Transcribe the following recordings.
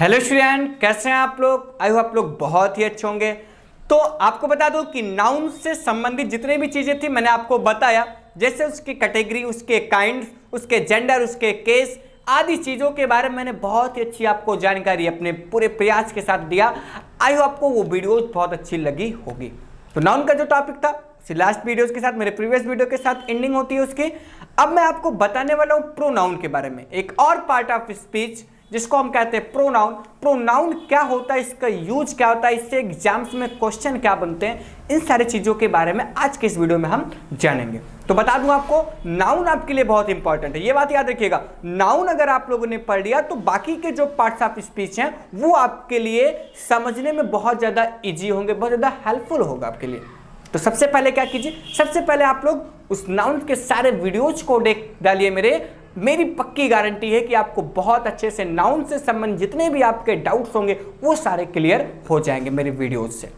Hello student, कैसे हैं आप लोग। आई होप आप लोग बहुत ही अच्छे होंगे। तो आपको बता दूं कि नाउन से संबंधित जितने भी चीजें थी मैंने आपको बताया, जैसे उसकी कैटेगरी, उसके काइंड, उसके जेंडर, उसके केस आदि चीजों के बारे में मैंने बहुत ही अच्छी आपको जानकारी अपने पूरे प्रयास के साथ दिया। आई होप आपको वो वीडियो बहुत अच्छी लगी होगी। तो नाउन का जो टॉपिक था लास्ट वीडियोस के साथ, मेरे प्रीवियस वीडियो के साथ एंडिंग होती है उसकी। अब मैं आपको बताने वाला हूं प्रोनाउन के बारे में, एक और पार्ट ऑफ स्पीच जिसको हम कहते हैं प्रोनाउन। प्रोनाउन क्या होता है, इसका यूज क्या होता है, इससे एग्जाम्स में क्वेश्चन क्या बनते हैं, इन सारी चीजों के बारे में आज के इस वीडियो में हम जानेंगे। तो बता दूं आपको, नाउन आपके लिए बहुत इंपॉर्टेंट है, ये बात याद रखिएगा। नाउन अगर आप लोगों ने पढ़ लिया तो बाकी के जो पार्ट्स ऑफ स्पीच हैं वो आपके लिए समझने में बहुत ज्यादा ईजी होंगे, बहुत ज्यादा हेल्पफुल होगा आपके लिए। तो सबसे पहले क्या कीजिए, सबसे पहले आप लोग उस नाउन के सारे वीडियोज को देख डालिए। मेरी पक्की गारंटी है कि आपको बहुत अच्छे से नाउन से संबंधित जितने भी आपके डाउट्स होंगे वो सारे क्लियर हो जाएंगे मेरे वीडियोज से।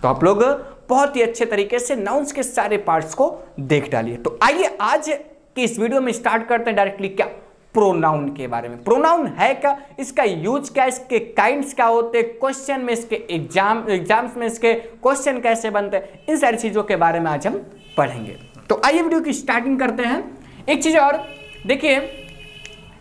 तो आप लोग बहुत ही अच्छे तरीके से नाउन्स के सारे पार्ट्स को देख डालिए। तो आइए आज की इस वीडियो में स्टार्ट करते हैं डायरेक्टली क्या, प्रोनाउन के बारे में। प्रोनाउन है क्या, इसका यूज क्या, इसके काइंड्स क्या होते हैं, क्वेश्चन में इसके एग्जाम्स में इसके क्वेश्चन कैसे बनते हैं, इन सारी चीजों के बारे में आज हम पढ़ेंगे। तो आइए वीडियो की स्टार्टिंग करते हैं। एक चीज और देखिए,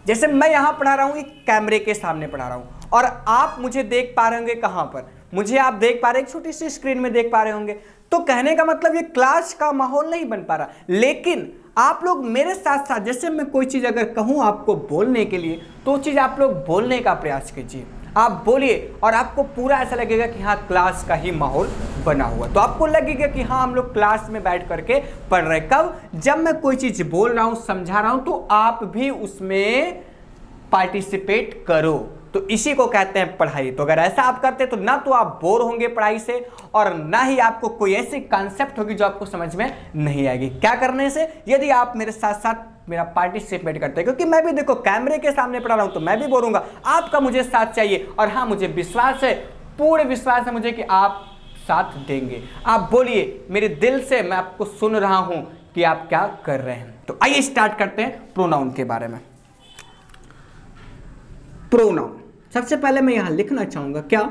जैसे मैं यहां पढ़ा रहा हूं, एक कैमरे के सामने पढ़ा रहा हूं और आप मुझे देख पा रहे होंगे। कहां पर मुझे आप देख पा रहे, एक छोटी सी स्क्रीन में देख पा रहे होंगे। तो कहने का मतलब ये क्लास का माहौल नहीं बन पा रहा, लेकिन आप लोग मेरे साथ साथ, जैसे मैं कोई चीज अगर कहूं आपको बोलने के लिए, तो चीज आप लोग बोलने का प्रयास कीजिए। आप बोलिए और आपको पूरा ऐसा लगेगा कि हाँ क्लास का ही माहौल बना हुआ। तो आपको लगेगा कि हाँ हम लोग क्लास में बैठ करके पढ़ रहे। कब, जब मैं कोई चीज बोल रहा हूं, समझा रहा हूं, तो आप भी उसमें पार्टिसिपेट करो। तो इसी को कहते हैं पढ़ाई। तो अगर ऐसा आप करते तो ना तो आप बोर होंगे पढ़ाई से और ना ही आपको कोई ऐसी कॉन्सेप्ट होगी जो आपको समझ में नहीं आएगी। क्या करने से, यदि आप मेरे साथ साथ मेरा पार्टिसिपेट करते हैं, क्योंकि मैं भी देखो कैमरे के सामने पढ़ा रहा हूं तो मैं भी बोलूंगा, आपका मुझे साथ चाहिए। और हाँ, मुझे विश्वास है, पूरे विश्वास है मुझे कि आप साथ देंगे। आप बोलिए, मेरे दिल से मैं आपको सुन रहा हूं कि आप क्या कर रहे हैं। तो आइए स्टार्ट करते हैं प्रोनाउन के बारे में। प्रोनाउन सबसे पहले मैं यहां लिखना चाहूंगा, क्या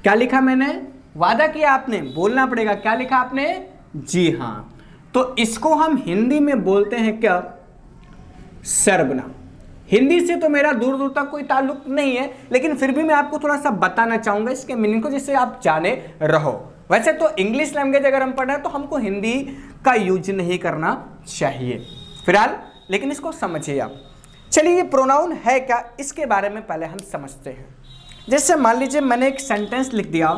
क्या लिखा मैंने, वादा किया आपने, बोलना पड़ेगा। क्या लिखा आपने, जी हां। तो इसको हम हिंदी में बोलते हैं क्या, सर्वनाम। हिंदी से तो मेरा दूर दूर तक कोई ताल्लुक नहीं है, लेकिन फिर भी मैं आपको थोड़ा सा बताना चाहूंगा इसके मीनिंग को, जिससे आप जाने रहो। वैसे तो इंग्लिश लैंग्वेज अगर हम पढ़ रहे हैं तो हमको हिंदी का यूज नहीं करना चाहिए फिलहाल, लेकिन इसको समझिए आप। चलिए, ये प्रोनाउन है क्या, इसके बारे में पहले हम समझते हैं। जैसे मान लीजिए मैंने एक सेंटेंस लिख दिया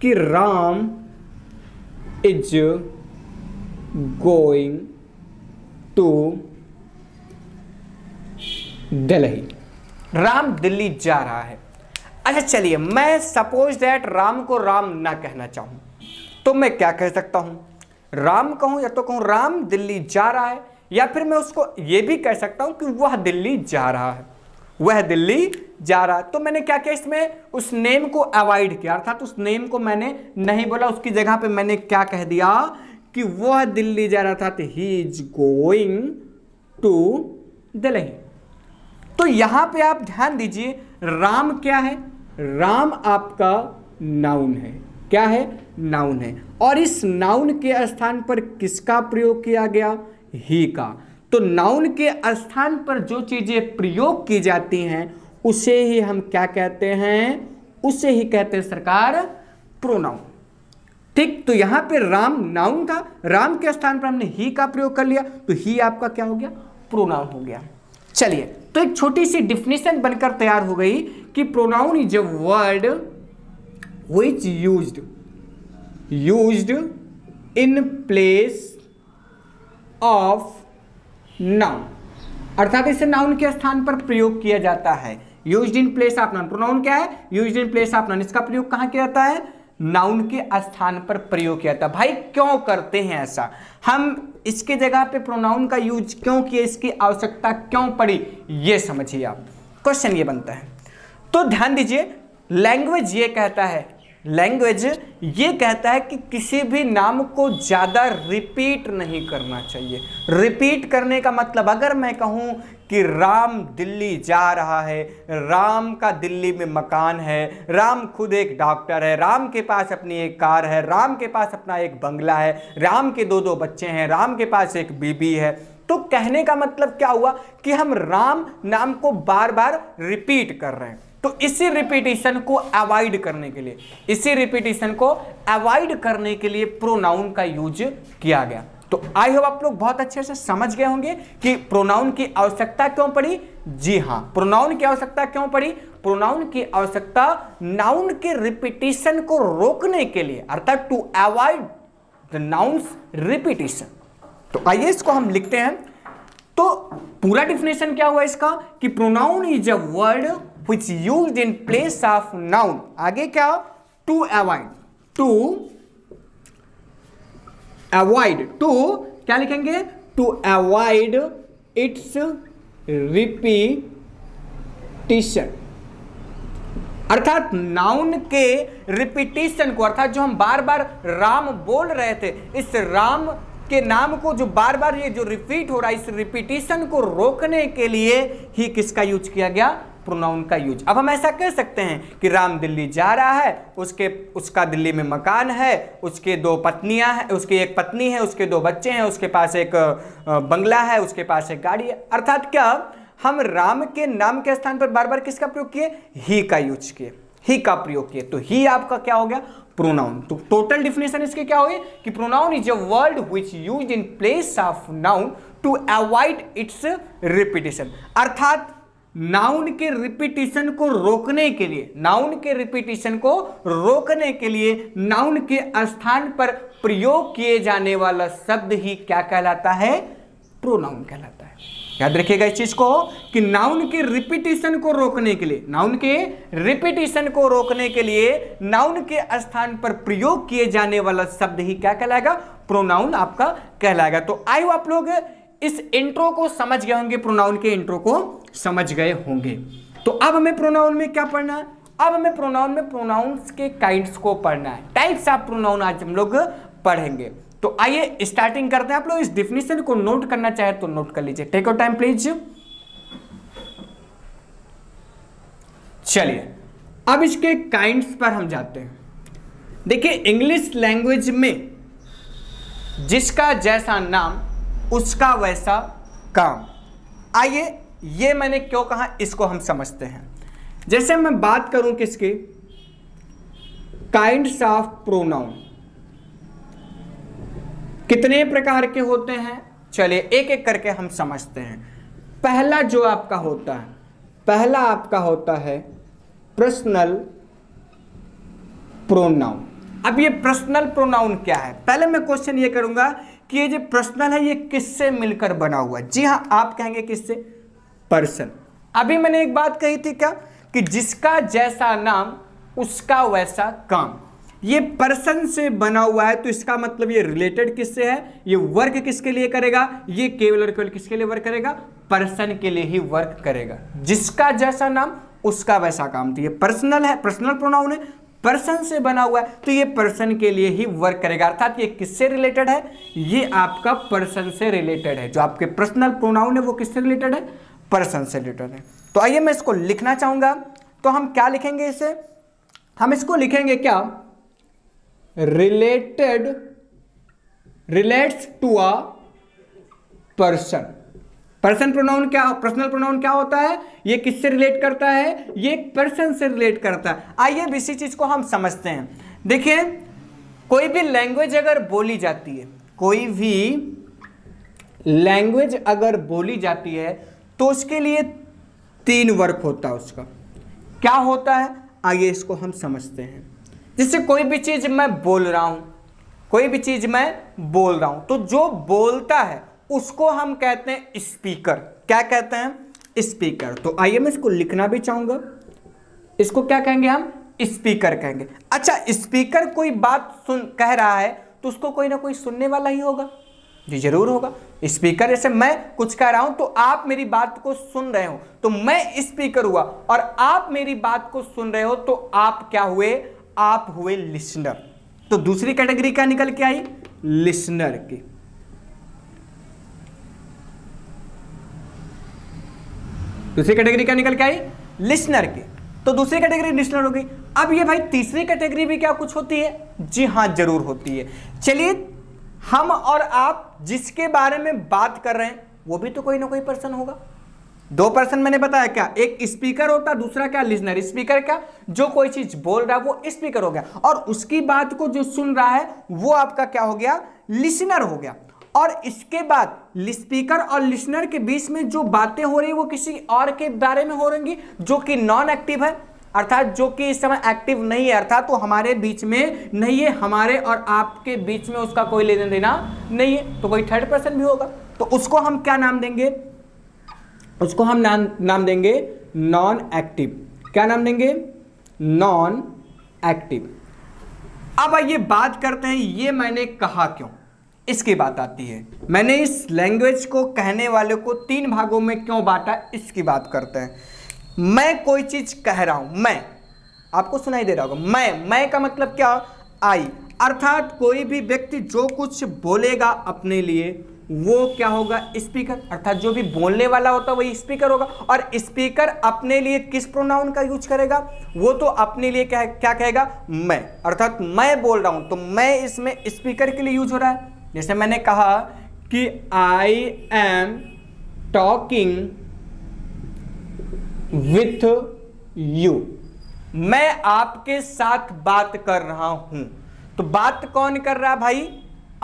कि Ram is going to Delhi. Ram Delhi जा रहा है। अच्छा चलिए, मैं सपोज दैट राम को राम ना कहना चाहूं तो मैं क्या कह सकता हूं, राम कहूं या तो कहूं राम दिल्ली जा रहा है, या फिर मैं उसको यह भी कह सकता हूं कि वह दिल्ली जा रहा है, वह दिल्ली जा रहा है। तो मैंने क्या किया, इसमें उस नेम को अवॉइड किया, अर्थात उस नेम को मैंने नहीं बोला, उसकी जगह पे मैंने क्या कह दिया कि वह दिल्ली जा रहा था, तो he is going to Delhi. तो यहां पे आप ध्यान दीजिए, राम क्या है, राम आपका नाउन है। क्या है, नाउन है। और इस नाउन के स्थान पर किसका प्रयोग किया गया, ही का। तो नाउन के स्थान पर जो चीजें प्रयोग की जाती हैं उसे ही हम क्या कहते हैं, उसे ही कहते हैं सरकार प्रोनाउन। ठीक, तो यहां पे राम नाउन था, राम के स्थान पर हमने ही का प्रयोग कर लिया, तो ही आपका क्या हो गया, प्रोनाउन हो गया। चलिए, तो एक छोटी सी डिफिनेशन बनकर तैयार हो गई कि pronoun is a word which used in place of noun, अर्थात इसे नाउन के स्थान पर प्रयोग किया जाता है। Used in place of noun, pronoun क्या है, used in place of noun. इसका प्रयोग कहां किया जाता है, नाउन के स्थान पर प्रयोग किया जाता है। भाई क्यों करते हैं ऐसा, हम इसके जगह पे प्रोनाउन का यूज क्यों किए, इसकी आवश्यकता क्यों पड़ी, ये समझिए आप। क्वेश्चन ये बनता है, तो ध्यान दीजिए, लैंग्वेज ये कहता है, लैंग्वेज ये कहता है कि किसी भी नाम को ज्यादा रिपीट नहीं करना चाहिए। रिपीट करने का मतलब, अगर मैं कहूं कि राम दिल्ली जा रहा है, राम का दिल्ली में मकान है, राम खुद एक डॉक्टर है, राम के पास अपनी एक कार है, राम के पास अपना एक बंगला है, राम के दो बच्चे हैं, राम के पास एक बीबी है। तो कहने का मतलब क्या हुआ कि हम राम नाम को बार बार रिपीट कर रहे हैं। तो इसी रिपीटिशन को अवॉइड करने के लिए प्रोनाउन का यूज किया गया। तो आई होप आप लोग बहुत अच्छे से समझ गए होंगे कि प्रोनाउन की आवश्यकता क्यों पड़ी। जी हां, प्रोनाउन की आवश्यकता क्यों पड़ी? प्रोनाउन की आवश्यकता नाउन के रिपीटिशन को रोकने के लिए, अर्थात to avoid the nouns repetition. तो आइए इसको हम लिखते हैं। तो पूरा डिफिनेशन क्या हुआ इसका कि pronoun is a word which used in place of noun. आगे क्या? टू अवॉइड, टू क्या लिखेंगे? टू अवॉइड इट्स रिपीटिशन, अर्थात नाउन के रिपीटिशन को, अर्थात जो हम बार बार राम बोल रहे थे, इस राम के नाम को जो बार बार ये जो रिपीट हो रहा है, इस रिपीटिशन को रोकने के लिए ही किसका यूज किया गया? प्रोनाउन का यूज। अब हम ऐसा कह सकते हैं कि राम दिल्ली जा रहा है, उसका दिल्ली में मकान है, उसके दो पत्नियां हैं, उसकी एक पत्नी है, उसके दो बच्चे हैं, उसके पास एक बंगला है, उसके पास एक गाड़ी है। अर्थात क्या, हम राम के नाम के स्थान पर बार बार किसका प्रयोग किए? ही का यूज किए, ही का प्रयोग किए। तो ही आपका क्या हो गया? प्रोनाउन। तो टोटल डिफिनेशन इसके क्या हुई कि pronoun is a word which used in place of noun to avoid its repetition, अर्थात नाउन के रिपीटिशन को रोकने के लिए, नाउन के स्थान पर प्रयोग किए जाने वाला शब्द ही क्या कहलाता है? प्रोनाउन कहलाता है। याद रखिएगा इस चीज को कि नाउन के रिपीटिशन को रोकने के लिए, नाउन के स्थान पर प्रयोग किए जाने वाला शब्द ही क्या कहलाएगा? प्रोनाउन आपका कहलाएगा। तो आई आप लोग इस इंट्रो को समझ गए होंगे, प्रोनाउन के इंट्रो को समझ गए होंगे। तो अब हमें प्रोनाउन में क्या पढ़ना है? अब हमें प्रोनाउन में प्रोनाउंस के काइंड्स को पढ़ना है, टाइप्स ऑफ प्रोनाउन आज हम लोग पढ़ेंगे। तो आइए स्टार्टिंग करते हैं। आप लोग इस डिफिनेशन को नोट करना चाहे तो नोट कर लीजिए, टेक योर टाइम प्लीज। चलिए अब इसके काइंड्स पर हम जाते हैं। देखिए, इंग्लिश लैंग्वेज में जिसका जैसा नाम उसका वैसा काम। आइए, ये मैंने क्यों कहा इसको हम समझते हैं। जैसे मैं बात करूं किसके? काइंड्स ऑफ प्रोनाउन कितने प्रकार के होते हैं? चलिए एक एक करके हम समझते हैं। पहला जो आपका होता है, पहला आपका होता है पर्सनल प्रोनाउन। अब ये पर्सनल प्रोनाउन क्या है? पहले मैं क्वेश्चन ये करूंगा कि ये जो पर्सनल है ये किससे मिलकर बना हुआ है? जी हां, आप कहेंगे किससे? पर्सन। अभी मैंने एक बात कही थी क्या कि जिसका जैसा नाम उसका वैसा काम। ये पर्सन से बना हुआ है तो इसका मतलब ये रिलेटेड किससे है? ये वर्क किसके लिए करेगा? ये केवल और केवल किसके लिए वर्क करेगा? पर्सन के लिए ही वर्क करेगा। जिसका जैसा नाम उसका वैसा काम। तो ये पर्सनल है, पर्सनल प्रोनाउन है, पर्सन से बना हुआ है तो ये पर्सन के लिए ही वर्क करेगा। अर्थात ये किससे रिलेटेड है? ये आपका पर्सन से रिलेटेड है। जो आपके पर्सनल प्रोनाउन है वो किससे रिलेटेड है? पर्सन से रिलेटेड है। तो आइए मैं इसको लिखना चाहूंगा। तो हम क्या लिखेंगे इसे? हम इसको लिखेंगे क्या? Related, relates to a person. Person pronoun क्या, पर्सनल प्रोनाउन क्या होता है? ये किससे रिलेट करता है? ये एक पर्सन से रिलेट करता है। आइए अब इसी चीज को हम समझते हैं। देखिए, कोई भी लैंग्वेज अगर बोली जाती है, कोई भी लैंग्वेज अगर बोली जाती है तो उसके लिए 3 वर्क होता है। उसका क्या होता है? आइए इसको हम समझते हैं। जैसे कोई भी चीज मैं बोल रहा हूं, कोई भी चीज मैं बोल रहा हूं तो जो बोलता है उसको हम कहते हैं स्पीकर। क्या कहते हैं? स्पीकर। तो आइए मैं इसको लिखना भी चाहूंगा। इसको क्या कहेंगे हम? स्पीकर कहेंगे। अच्छा, स्पीकर कोई बात कह रहा है तो उसको कोई ना कोई सुनने वाला ही होगा। जी जरूर होगा। स्पीकर, जैसे मैं कुछ कह रहा हूं तो आप मेरी बात को सुन रहे हो तो मैं स्पीकर हुआ, और आप मेरी बात को सुन रहे हो तो आप क्या हुए? आप हुए लिसनर। तो दूसरी कैटेगरी क्या निकल के आई? लिसनर की। दूसरी कैटेगरी क्या निकल के आई? लिसनर की। तो दूसरी कैटेगरी लिसनर हो गई। अब ये भाई तीसरी कैटेगरी भी क्या कुछ होती है? जी हाँ, जरूर होती है। चलिए, हम और आप जिसके बारे में बात कर रहे हैं वो भी तो कोई ना कोई पर्सन होगा। दो पर्सन मैंने बताया क्या, एक स्पीकर होता, दूसरा क्या? लिसनर। स्पीकर क्या? जो कोई चीज बोल रहा है वो स्पीकर हो गया, और उसकी बात को जो सुन रहा है वो आपका क्या हो गया? लिसनर हो गया। और इसके बाद स्पीकर और लिसनर के बीच में जो बातें हो रही है वो किसी और के बारे में हो रही जो कि नॉन एक्टिव है, अर्थात जो कि इस समय एक्टिव नहीं है, अर्थात वो हमारे बीच में नहीं है, हमारे और आपके बीच में उसका कोई लेना देना नहीं है। तो कोई थर्ड पर्सन भी होगा, तो उसको हम क्या नाम देंगे? उसको हम नाम देंगे नॉन एक्टिव। क्या नाम देंगे? Non active. अब आइए बात करते हैं ये मैंने कहा क्यों, इसकी बात आती है। मैंने इस लैंग्वेज को कहने वाले को 3 भागों में क्यों बांटा, इसकी बात करते हैं। मैं कोई चीज कह रहा हूं, मैं, आपको सुनाई दे रहा होगा, मैं का मतलब क्या? आई। अर्थात कोई भी व्यक्ति जो कुछ बोलेगा अपने लिए वो क्या होगा? स्पीकर। अर्थात जो भी बोलने वाला होता है वही स्पीकर होगा। और स्पीकर अपने लिए किस प्रोनाउन का यूज करेगा? वो तो अपने लिए क्या कहेगा? मैं। अर्थात मैं बोल रहा हूं तो मैं इसमें स्पीकर के लिए यूज हो रहा है। जैसे मैंने कहा कि I am talking with you, मैं आपके साथ बात कर रहा हूं। तो बात कौन कर रहा है भाई?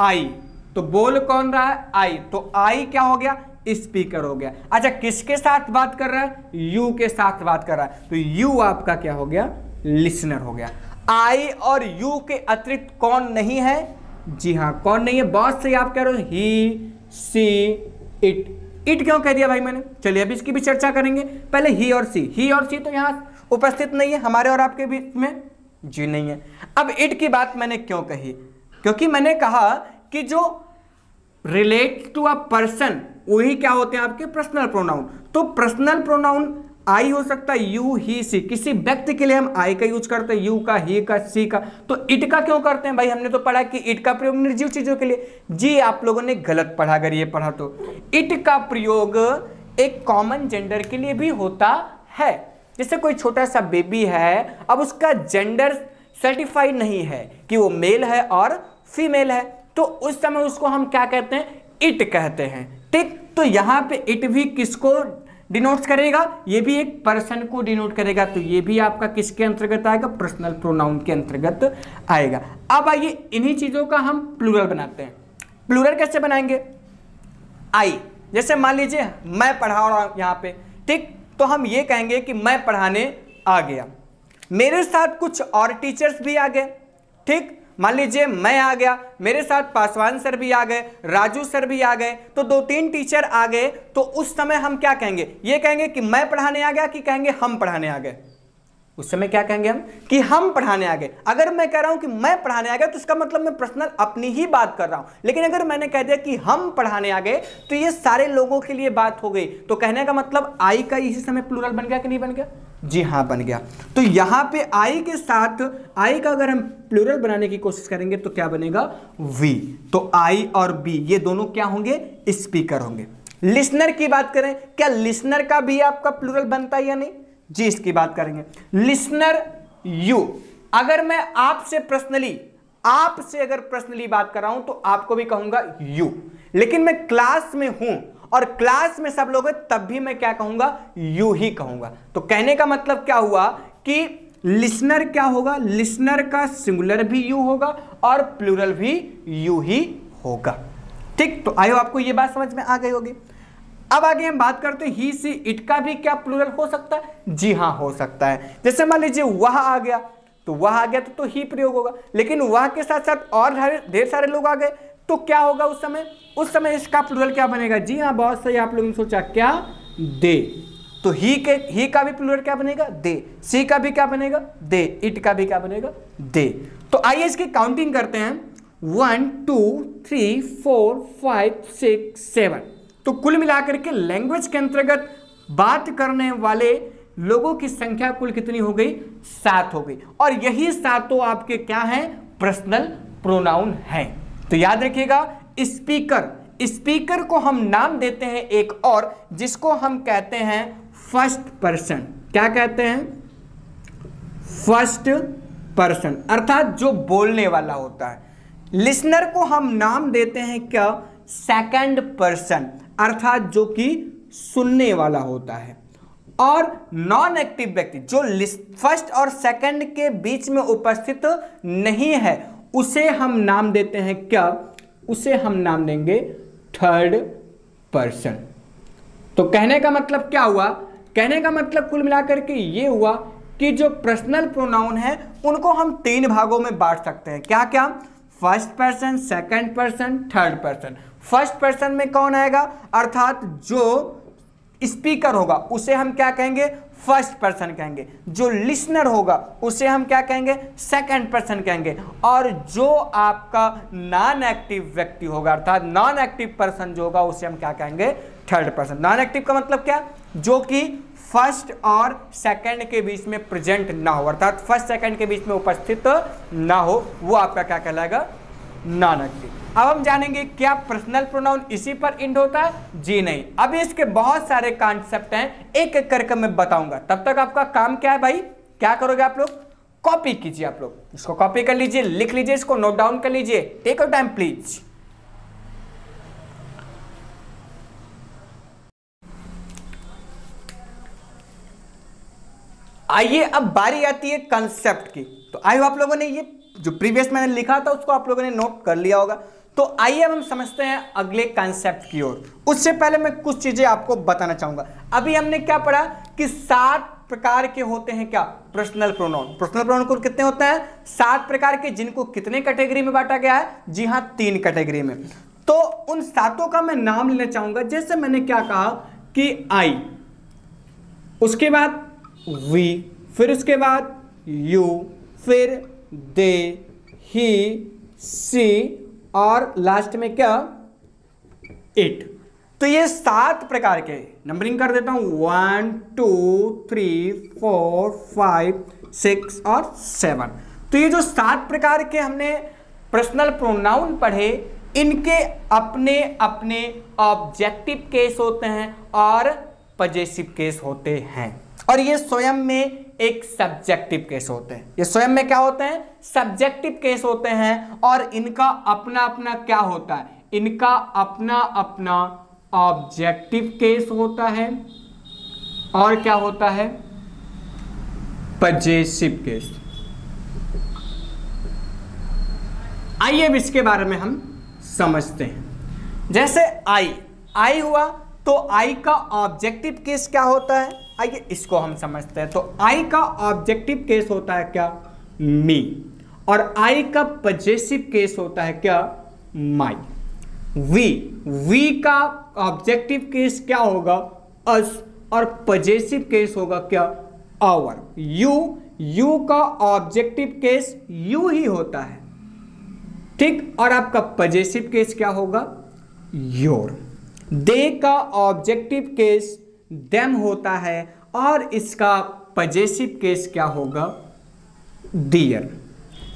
आई। तो बोल कौन रहा है? आई। तो आई क्या हो गया? स्पीकर हो गया। अच्छा, किसके साथ बात कर रहा है? यू के साथ बात कर रहा है, तो यू आपका क्या हो गया? लिसनर हो गया। आई और यू के अतिरिक्त कौन नहीं है? जी हाँ, कौन नहीं है? बहुत सही आप कह रहे हो, ही, सी, इट। इट क्यों कह दिया भाई मैंने? चलिए अब इसकी भी चर्चा करेंगे। पहले ही और सी। ही और सी तो यहां उपस्थित नहीं है हमारे और आपके बीच में, जी नहीं है। अब इट की बात मैंने क्यों कही? क्योंकि मैंने कहा कि जो रिलेट टू अ पर्सन वही क्या होते हैं? आपके पर्सनल प्रोनाउन। तो पर्सनल प्रोनाउन आई हो सकता है, यू, ही, सी। किसी व्यक्ति के लिए हम आई का यूज करते हैं, यू का, ही का, सी का। तो इट का क्यों करते हैं भाई? हमने तो पढ़ा कि इट का प्रयोग निर्जीव चीजों के लिए। जी, आप लोगों ने गलत पढ़ा, अगर ये पढ़ा तो। इट का प्रयोग एक कॉमन जेंडर के लिए भी होता है। जैसे कोई छोटा सा बेबी है, अब उसका जेंडर सर्टिफाइड नहीं है कि वो मेल है और फीमेल है, तो उस समय उसको हम क्या कहते हैं? इट कहते हैं। ठीक, तो यहां पे इट भी किसको डिनोट्स करेगा? ये भी एक पर्सन को डिनोट करेगा। तो ये भी आपका किसके अंतर्गत आएगा? पर्सनल प्रोनाउन के अंतर्गत आएगा। अब आइए इन्हीं चीजों का हम प्लूरल बनाते हैं। प्लूरल कैसे बनाएंगे? आई, जैसे मान लीजिए मैं पढ़ा रहा हूं यहां पे, ठीक, तो हम ये कहेंगे कि मैं पढ़ाने आ गया, मेरे साथ कुछ और टीचर्स भी आ गए। ठीक, मान लीजिए मैं आ गया, मेरे साथ पासवान सर भी आ गए, राजू सर भी आ गए, तो 2-3 टीचर आ गए। तो उस समय हम क्या कहेंगे? ये कहेंगे कि मैं पढ़ाने आ गया, कि कहेंगे हम पढ़ाने आ गए? उस समय क्या कहेंगे हम? कि हम पढ़ाने आ गए। अगर मैं कह रहा हूं कि मैं पढ़ाने आ गया तो इसका मतलब मैं पर्सनल अपनी ही बात कर रहा हूं। लेकिन अगर मैंने कह दिया कि हम पढ़ाने आ गए तो ये सारे लोगों के लिए बात हो गई। तो कहने का मतलब आई का इसी समय प्लूरल बन गया कि नहीं बन गया? जी हाँ, बन गया। तो यहां पे आई के साथ आई का अगर हम प्लूरल बनाने की कोशिश करेंगे तो क्या बनेगा? वी। तो आई और बी ये दोनों क्या होंगे? स्पीकर होंगे। लिसनर की बात करें, क्या लिसनर का भी आपका प्लूरल बनता है या नहीं? जी, इसकी बात करेंगे। Listener you. अगर मैं आपसे अगर पर्सनली बात कर रहा हूं तो आपको भी कहूंगा यू। लेकिन मैं क्लास में हूं और क्लास में सब लोग हैं, तब भी मैं क्या कहूंगा? यू ही कहूंगा। तो कहने का मतलब क्या हुआ कि लिसनर क्या होगा? लिसनर का सिंगुलर भी यू होगा और प्लूरल भी यू ही होगा। ठीक, तो आयो आपको ये बात समझ में आ गई होगी। अब आगे हम बात करते हैं ही, सी, इट का भी क्या प्लूरल हो सकता है? जी हाँ, हो सकता है। जैसे मान लीजिए वह आ गया, तो वह आ गया तो ही प्रयोग होगा। लेकिन वह के साथ साथ और ढेर सारे लोग आ गए तो क्या होगा उस समय? उस समय इसका प्लूरल क्या बनेगा? जी हाँ, बहुत सही आप लोगों ने सोचा, क्या? दे। तो ही का भी प्लूरल क्या बनेगा? दे। सी का भी क्या बनेगा? दे। इट का भी क्या बनेगा? दे। तो आइए इसकी काउंटिंग करते हैं। 1 2 3 4 5 6 7। तो कुल मिलाकर के लैंग्वेज के अंतर्गत बात करने वाले लोगों की संख्या कुल कितनी हो गई? 7 हो गई। और यही 7 आपके क्या हैं? पर्सनल प्रोनाउन हैं। तो याद रखिएगा, स्पीकर को हम नाम देते हैं एक और, जिसको हम कहते हैं फर्स्ट पर्सन, क्या कहते हैं, फर्स्ट पर्सन, अर्थात जो बोलने वाला होता है। लिसनर को हम नाम देते हैं क्या, सेकंड पर्सन, अर्थात जो कि सुनने वाला होता है। और नॉन एक्टिव व्यक्ति जो फर्स्ट और सेकंड के बीच में उपस्थित नहीं है, उसे हम नाम देते हैं क्या, उसे हम नाम देंगे थर्ड पर्सन। तो कहने का मतलब क्या हुआ, कहने का मतलब कुल मिलाकर के ये हुआ कि जो पर्सनल प्रोनाउन है उनको हम 3 भागों में बांट सकते हैं। क्या क्या, first person, second person, third person. First person में कौन आएगा, अर्थात जो स्पीकर होगा उसे हम क्या कहेंगे, फर्स्ट पर्सन कहेंगे। जो लिसनर होगा उसे हम क्या कहेंगे, सेकंड पर्सन कहेंगे। और जो आपका नॉन एक्टिव व्यक्ति होगा, अर्थात नॉन एक्टिव पर्सन जो होगा, उसे हम क्या कहेंगे, थर्ड पर्सन। नॉन एक्टिव का मतलब क्या, जो कि फर्स्ट और सेकंड के बीच में प्रेजेंट ना हो, अर्थात फर्स्ट सेकंड के बीच में उपस्थित ना हो, वो आपका क्या कहलाएगा, नॉन एक्टिव। अब हम जानेंगे क्या पर्सनल प्रोनाउन इसी पर इंड होता है, जी नहीं। अभी इसके बहुत सारे कॉन्सेप्ट हैं, एक एक करके मैं बताऊंगा। तब तक आपका काम क्या है भाई, क्या करोगे आप लोग, कॉपी कीजिए। आप लोग इसको कॉपी कर लीजिए, लिख लीजिए, इसको नोट डाउन कर लीजिए। Take your time please. आइए अब बारी आती है कंसेप्ट की। तो आइए आप लोगों ने ये जो प्रीवियस मैंने लिखा था उसको आप लोगों ने नोट कर लिया होगा। तो आइए अब हम समझते हैं अगले कंसेप्ट की ओर। उससे पहले मैं कुछ चीजें आपको बताना चाहूंगा। अभी हमने क्या पढ़ा कि 7 प्रकार के होते हैं क्या, पर्सनल प्रोनाउन। पर्सनल प्रोनाउन को कितने होते हैं, 7 प्रकार के, जिनको कितने कैटेगरी में बांटा गया है, जी हाँ 3 कैटेगरी में। तो उन 7 का मैं नाम लेना चाहूंगा। जैसे मैंने क्या कहा कि आई, उसके बाद वी, फिर उसके बाद यू, फिर दे, ही, सी, और लास्ट में क्या, इट। तो ये 7 प्रकार के, नंबरिंग कर देता हूं, 1 2 3 4 5 6 और 7। तो ये जो 7 प्रकार के हमने पर्सनल प्रोनाउन पढ़े, इनके अपने अपने ऑब्जेक्टिव केस होते हैं और पजेसिव केस होते हैं, और ये स्वयं में एक सब्जेक्टिव केस होते हैं। ये स्वयं में क्या होते हैं, सब्जेक्टिव केस होते हैं। और इनका अपना अपना क्या होता है, इनका अपना अपना ऑब्जेक्टिव केस होता है और क्या होता है, पजेसिव केस। आइए अब इसके बारे में हम समझते हैं। जैसे आई हुआ, तो आई का ऑब्जेक्टिव केस क्या होता है, आइए इसको हम समझते हैं। तो आई का ऑब्जेक्टिव केस होता है क्या, मी, और आई का पजेसिव केस होता है क्या, माई। वी का ऑब्जेक्टिव केस क्या होगा, अस, और पजेसिव केस होगा क्या, आवर। यू का ऑब्जेक्टिव केस यू ही होता है, ठीक, और आपका पजेसिव केस क्या होगा, योर। दे का ऑब्जेक्टिव केस देम होता है और इसका पजेसिव केस क्या होगा, डियर।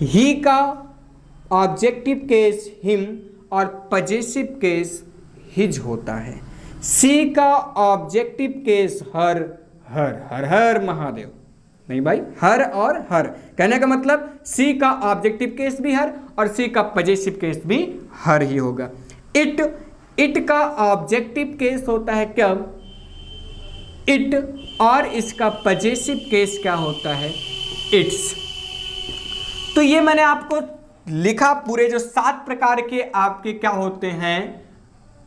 ही का ऑब्जेक्टिव केस हिम और पजेसिव केस हिज होता है। सी का ऑब्जेक्टिव केस हर, हर हर महादेव, नहीं भाई, हर और हर, कहने का मतलब सी का ऑब्जेक्टिव केस भी हर और सी का पजेसिव केस भी हर ही होगा। इट का ऑब्जेक्टिव केस होता है क्या, इट, और इसका पजेसिव केस क्या होता है, इट्स। तो ये मैंने आपको लिखा, पूरे जो 7 प्रकार के आपके क्या होते हैं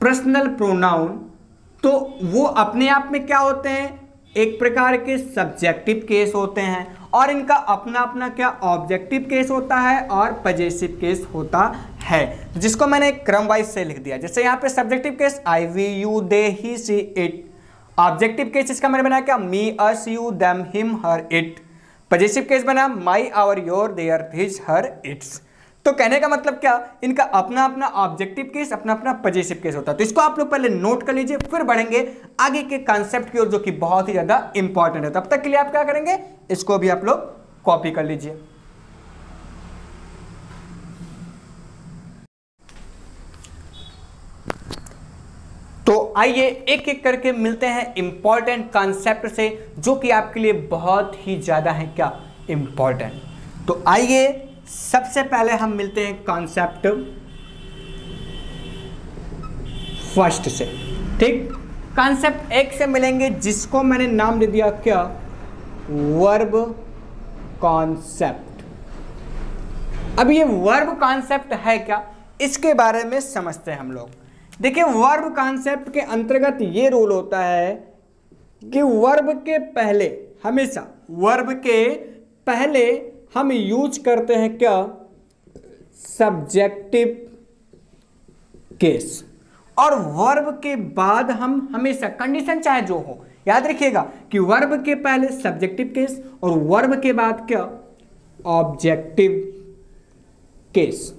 पर्सनल प्रोनाउन, तो वो अपने आप में क्या होते हैं, एक प्रकार के सब्जेक्टिव केस होते हैं, और इनका अपना अपना क्या ऑब्जेक्टिव केस होता है और पजेसिव केस होता है, जिसको मैंने क्रम वाइज से लिख दिया। जैसे यहाँ पे subjective case I, we, you, they, he, she, it. Objective case इसका मैंने बनाया क्या, me, us, you, them, him, her, it. Possessive case बना my, our, your, their, his, her, its. तो कहने का मतलब क्या, इनका अपना अपना ऑब्जेक्टिव केस, अपना अपना पजेसिव केस होता है। तो इसको आप लोग पहले नोट कर लीजिए, फिर बढ़ेंगे आगे के कॉन्सेप्ट की ओर, जो कि बहुत ही ज्यादा इंपॉर्टेंट है। तब तक के लिए आप क्या करेंगे, इसको भी आप लोग कॉपी कर लीजिए। तो आइए एक एक करके मिलते हैं इंपॉर्टेंट कॉन्सेप्ट से, जो कि आपके लिए बहुत ही ज्यादा है क्या इंपॉर्टेंट। तो आइए सबसे पहले हम मिलते हैं कॉन्सेप्ट फर्स्ट से। ठीक, कॉन्सेप्ट एक से मिलेंगे, जिसको मैंने नाम दे दिया क्या, वर्ब कॉन्सेप्ट। अब ये वर्ब कॉन्सेप्ट है क्या, इसके बारे में समझते हैं हम लोग। देखिए, वर्ब कॉन्सेप्ट के अंतर्गत ये रूल होता है कि वर्ब के पहले, हमेशा वर्ब के पहले हम यूज करते हैं क्या, सब्जेक्टिव केस, और वर्ब के बाद हम हमेशा, कंडीशन चाहे जो हो, याद रखिएगा कि वर्ब के पहले सब्जेक्टिव केस और वर्ब के बाद क्या, ऑब्जेक्टिव केस।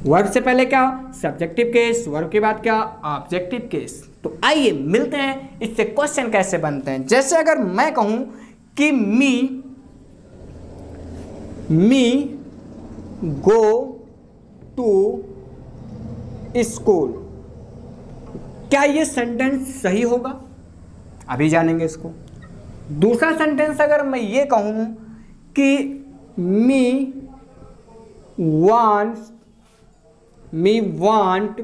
वर्ब से पहले क्या, सब्जेक्टिव केस, वर्ब के बाद क्या, ऑब्जेक्टिव केस। तो आइए मिलते हैं इससे क्वेश्चन कैसे बनते हैं। जैसे अगर मैं कहूं कि मी गो टू स्कूल, क्या ये सेंटेंस सही होगा, अभी जानेंगे इसको। दूसरा सेंटेंस अगर मैं ये कहूं कि मी वांट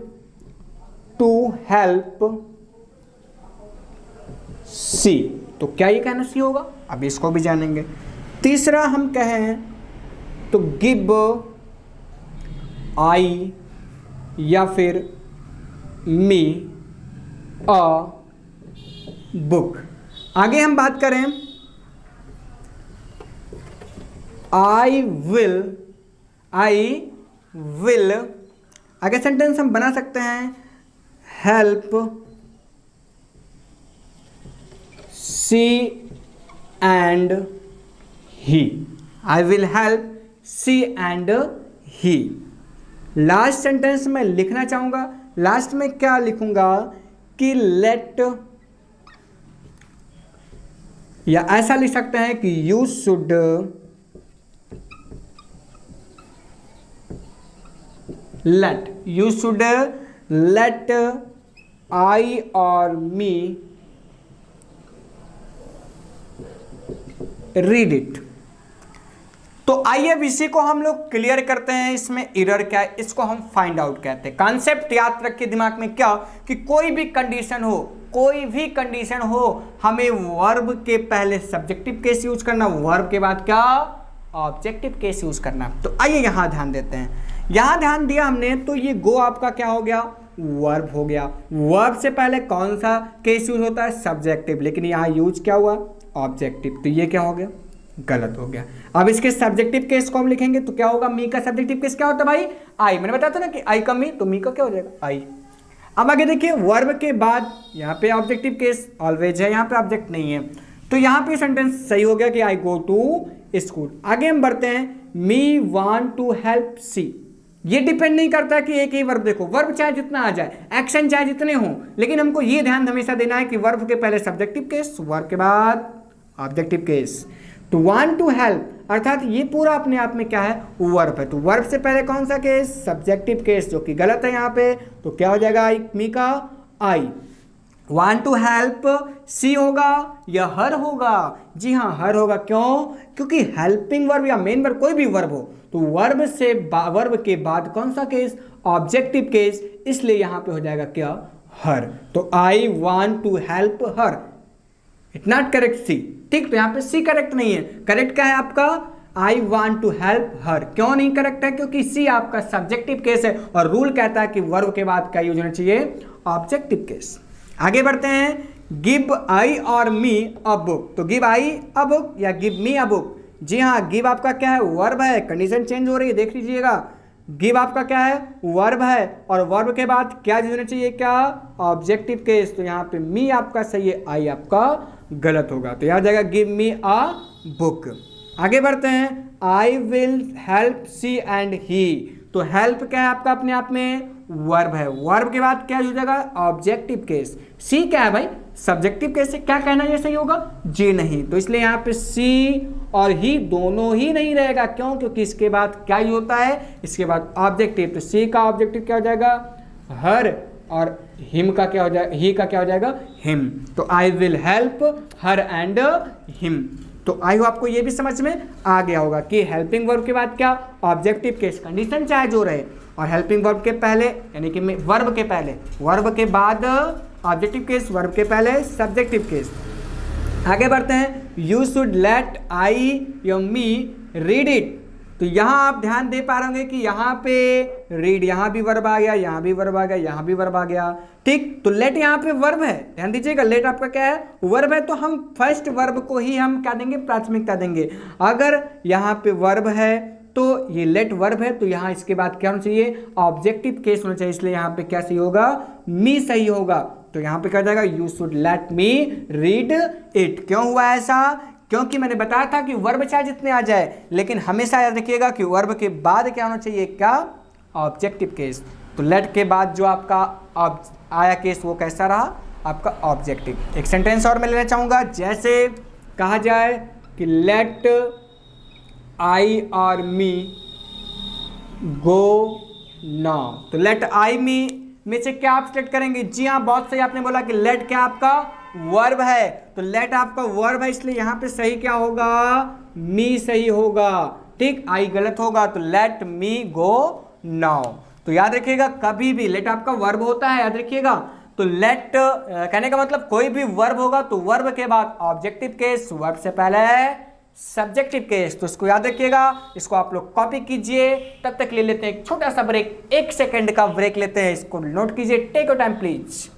टू हेल्प सी, तो क्या ये कहना सही होगा, अभी इसको भी जानेंगे। तीसरा हम कहें तो गिव आई या फिर मी अ बुक। आगे हम बात करें आई विल, आगे सेंटेंस हम बना सकते हैं help she and he, I will help she and he. Last sentence में लिखना चाहूंगा, लास्ट में क्या लिखूंगा कि लेट, या ऐसा लिख सकते हैं कि यू शुड लेट आई और मी रीड इट। तो आइए अब इसी को हम लोग क्लियर करते हैं, इसमें एरर क्या है, इसको हम फाइंड आउट कहते हैं। कॉन्सेप्ट याद रखिए दिमाग में क्या, कि कोई भी कंडीशन हो, हमें वर्ब के पहले सब्जेक्टिव केस यूज करना, वर्ब के बाद क्या, ऑब्जेक्टिव केस यूज करना। तो आइए यहां ध्यान देते हैं। यहां ध्यान दिया हमने तो ये गो आपका क्या हो गया, वर्ब हो गया। वर्ब से पहले कौन सा केस यूज होता है, सब्जेक्टिव, लेकिन यहां यूज क्या हुआ, ऑब्जेक्टिव। तो ये क्या हो गया, गलत हो गया। अब इसके सब्जेक्टिव केस को हम लिखेंगे तो क्या होगा, मी का सब्जेक्टिव केस क्या होता है भाई, आई। मैंने बताया था ना कि आई का मी, तो मी का क्या हो जाएगा, आई। अब आगे देखिए, वर्ब के बाद यहाँ पे ऑब्जेक्टिव केस ऑलवेज है, यहाँ पे ऑब्जेक्ट नहीं है, तो यहाँ पे सेंटेंस सही हो गया कि आई गो टू स्कूल। आगे हम बढ़ते हैं, मी वांट टू हेल्प सी। ये डिपेंड नहीं करता कि एक ही वर्ब, देखो वर्ब चाहे जितना आ जाए, एक्शन चाहे जितने हों, लेकिन हमको ये ध्यान हमेशा देना है कि वर्ब के पहले सब्जेक्टिव केस, वर्ब के बाद ऑब्जेक्टिव केस। तो वांट टू हेल्प अर्थात ये पूरा अपने आप में क्या है, वर्ब है। तो वर्ब से पहले कौन सा केस, सब्जेक्टिव केस, जो कि गलत है यहाँ पे। तो क्या हो जाएगा, मी का आई। वांट टू हेल्प सी होगा या हर होगा, जी हाँ हर होगा। क्यों, क्योंकि हेल्पिंग वर्ब या मेन वर्ब कोई भी वर्ब हो तो वर्ब से वर्ब के बाद कौन सा केस, ऑब्जेक्टिव केस, इसलिए यहाँ पे हो जाएगा क्या, हर। तो I want to help her, it not correct she. ठीक, तो यहाँ पे सी करेक्ट नहीं है, करेक्ट क्या है आपका, I want to help her. क्यों नहीं करेक्ट है, क्योंकि सी आपका सब्जेक्टिव केस है और रूल कहता है कि वर्ब के बाद क्या यूज होना चाहिए, ऑब्जेक्टिव केस। आगे बढ़ते हैं, गिव आई और मी अ बुक। तो गिव आई अ बुक या गिव मी अ बुक, जी हाँ गिव आपका क्या है, वर्ब है, कंडीशन चेंज हो रही है, देख लीजिएगा। गिव आपका क्या है, वर्ब है, और वर्ब के बाद क्या होना चाहिए, क्या, ऑब्जेक्टिव केस। तो यहाँ पे मी आपका सही है, आई आपका गलत होगा। तो यहाँ जाएगा गिव मी अ बुक। आगे बढ़ते हैं, I will help she and he. तो हेल्प क्या है आपका अपने आप में, वर्ब है, वर्ब के बाद क्या हो जाएगा, ऑब्जेक्टिव केस। सी क्या है भाई, सब्जेक्टिव केस से क्या कहना ये सही होगा, जी नहीं। तो इसलिए यहाँ पे सी और ही दोनों ही नहीं रहेगा। क्यों, क्योंकि इसके बाद क्या ही होता है, इसके बाद ऑब्जेक्टिव। तो सी का ऑब्जेक्टिव क्या हो जाएगा, हर, और हिम का क्या हो जाएगा, ही का क्या हो जाएगा, हिम। तो आई will help her and him. तो आई होप आपको ये भी समझ में आ गया होगा कि हेल्पिंग वर्ब के बाद क्या, ऑब्जेक्टिव केस, कंडीशन चाहे जो रहे, और हेल्पिंग वर्ब के पहले यानी कि वर्ब के पहले, वर्ब के बाद ऑब्जेक्टिव केस, वर्ब के पहले सब्जेक्टिव केस। आगे बढ़ते हैं, यू शुड लेट आई या मी रीड इट। तो यहाँ आप ध्यान दे पा रहे होंगे कि यहाँ पे रीड, यहाँ भी वर्ब आ गया, यहाँ भी वर्ब आ गया, यहाँ भी वर्ब आ गया, ठीक। तो लेट यहाँ पे वर्ब है, ध्यान दीजिएगा, लेट आपका क्या है, वर्ब है, तो हम फर्स्ट वर्ब को ही हम क्या देंगे, प्राथमिकता देंगे। अगर यहाँ पे वर्ब है तो ये लेट वर्ब है, तो यहाँ इसके बाद क्या होना चाहिए, ऑब्जेक्टिव केस होना चाहिए, इसलिए यहाँ पे क्या सही होगा, मी सही होगा। तो यहाँ पे क्या जाएगा, you should let me read it. क्यों हुआ ऐसा, क्योंकि मैंने बताया था कि वर्ब चाहे जितने आ जाए, लेकिन हमेशा याद रखिएगा कि वर्ब के बाद क्या होना चाहिए, क्या, ऑब्जेक्टिव केस। तो लेट के बाद जो आपका आया केस वो कैसा रहा, आपका ऑब्जेक्टिव। एक सेंटेंस और मैं लेना चाहूँगा, जैसे कहा जाए कि लेट आई और मी गो नाउ। तो लेट आई मी में से क्या आप सिलेक्ट करेंगे, जी हाँ, बहुत सही आपने बोला कि लेट क्या आपका वर्ब है, तो लेट आपका वर्ब है, इसलिए यहाँ पे सही क्या होगा, मी सही होगा, ठीक। आई गलत होगा, तो लेट मी गो नाउ। तो याद रखिएगा कभी भी लेट आपका वर्ब होता है, याद रखिएगा। तो लेट कहने का मतलब कोई भी वर्ब होगा तो वर्ब के बाद ऑब्जेक्टिव केस, वर्ब से पहले सब्जेक्टिव केस। तो इसको याद रखिएगा, इसको आप लोग कॉपी कीजिए। तब तक ले लेते हैं एक छोटा सा ब्रेक, 1 सेकंड का ब्रेक लेते हैं, इसको नोट कीजिए, टेक योर टाइम प्लीज।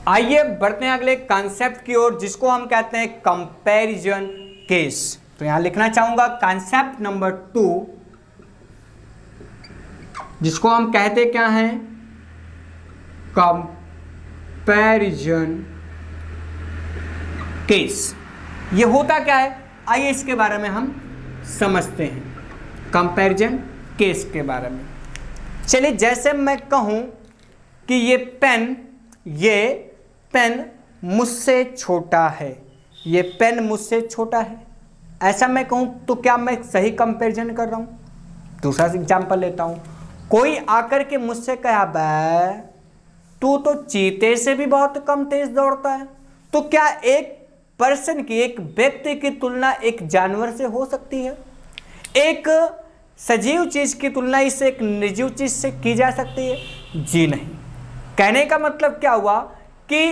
आइए बढ़ते हैं अगले कॉन्सेप्ट की ओर, जिसको हम कहते हैं कंपैरिजन केस। तो यहां लिखना चाहूंगा कॉन्सेप्ट नंबर 2, जिसको हम कहते क्या हैं, कंपैरिजन केस। ये होता क्या है, आइए इसके बारे में हम समझते हैं, कंपैरिजन केस के बारे में। चलिए, जैसे मैं कहूं कि ये पेन मुझसे छोटा है, ये पेन मुझसे छोटा है, ऐसा मैं कहूं तो क्या मैं सही कंपैरिजन कर रहा हूं। दूसरा एग्जांपल लेता हूं, कोई आकर के मुझसे कहा, बे तू तो चीते से भी बहुत कम तेज दौड़ता है। तो क्या एक पर्सन की, एक व्यक्ति की तुलना एक जानवर से हो सकती है? एक सजीव चीज की तुलना इससे एक निर्जीव चीज से की जा सकती है? जी नहीं। कहने का मतलब क्या हुआ कि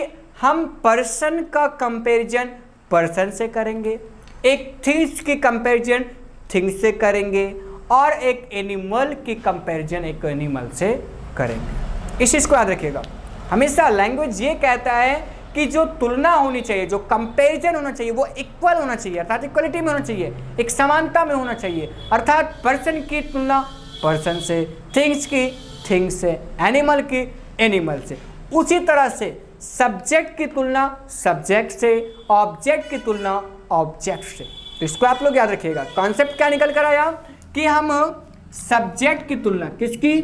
हम पर्सन का कंपैरिजन पर्सन से करेंगे, एक थिंग्स की कंपैरिजन थिंग्स से करेंगे, और एक एनिमल की कंपैरिजन एक एनिमल से करेंगे। इस चीज को याद रखिएगा। हमेशा लैंग्वेज ये कहता है कि जो तुलना होनी चाहिए, जो कंपैरिजन होना चाहिए, वो इक्वल होना चाहिए, अर्थात इक्वलिटी में होना चाहिए, एक समानता में होना चाहिए। अर्थात पर्सन की तुलना पर्सन से, थिंग्स की थिंग्स से, एनिमल की एनिमल से। उसी तरह से सब्जेक्ट की तुलना सब्जेक्ट से, ऑब्जेक्ट की तुलना ऑब्जेक्ट से। तो इसको आप लोग याद रखिएगा। कॉन्सेप्ट क्या निकल कर आया कि हम सब्जेक्ट की तुलना किसकी,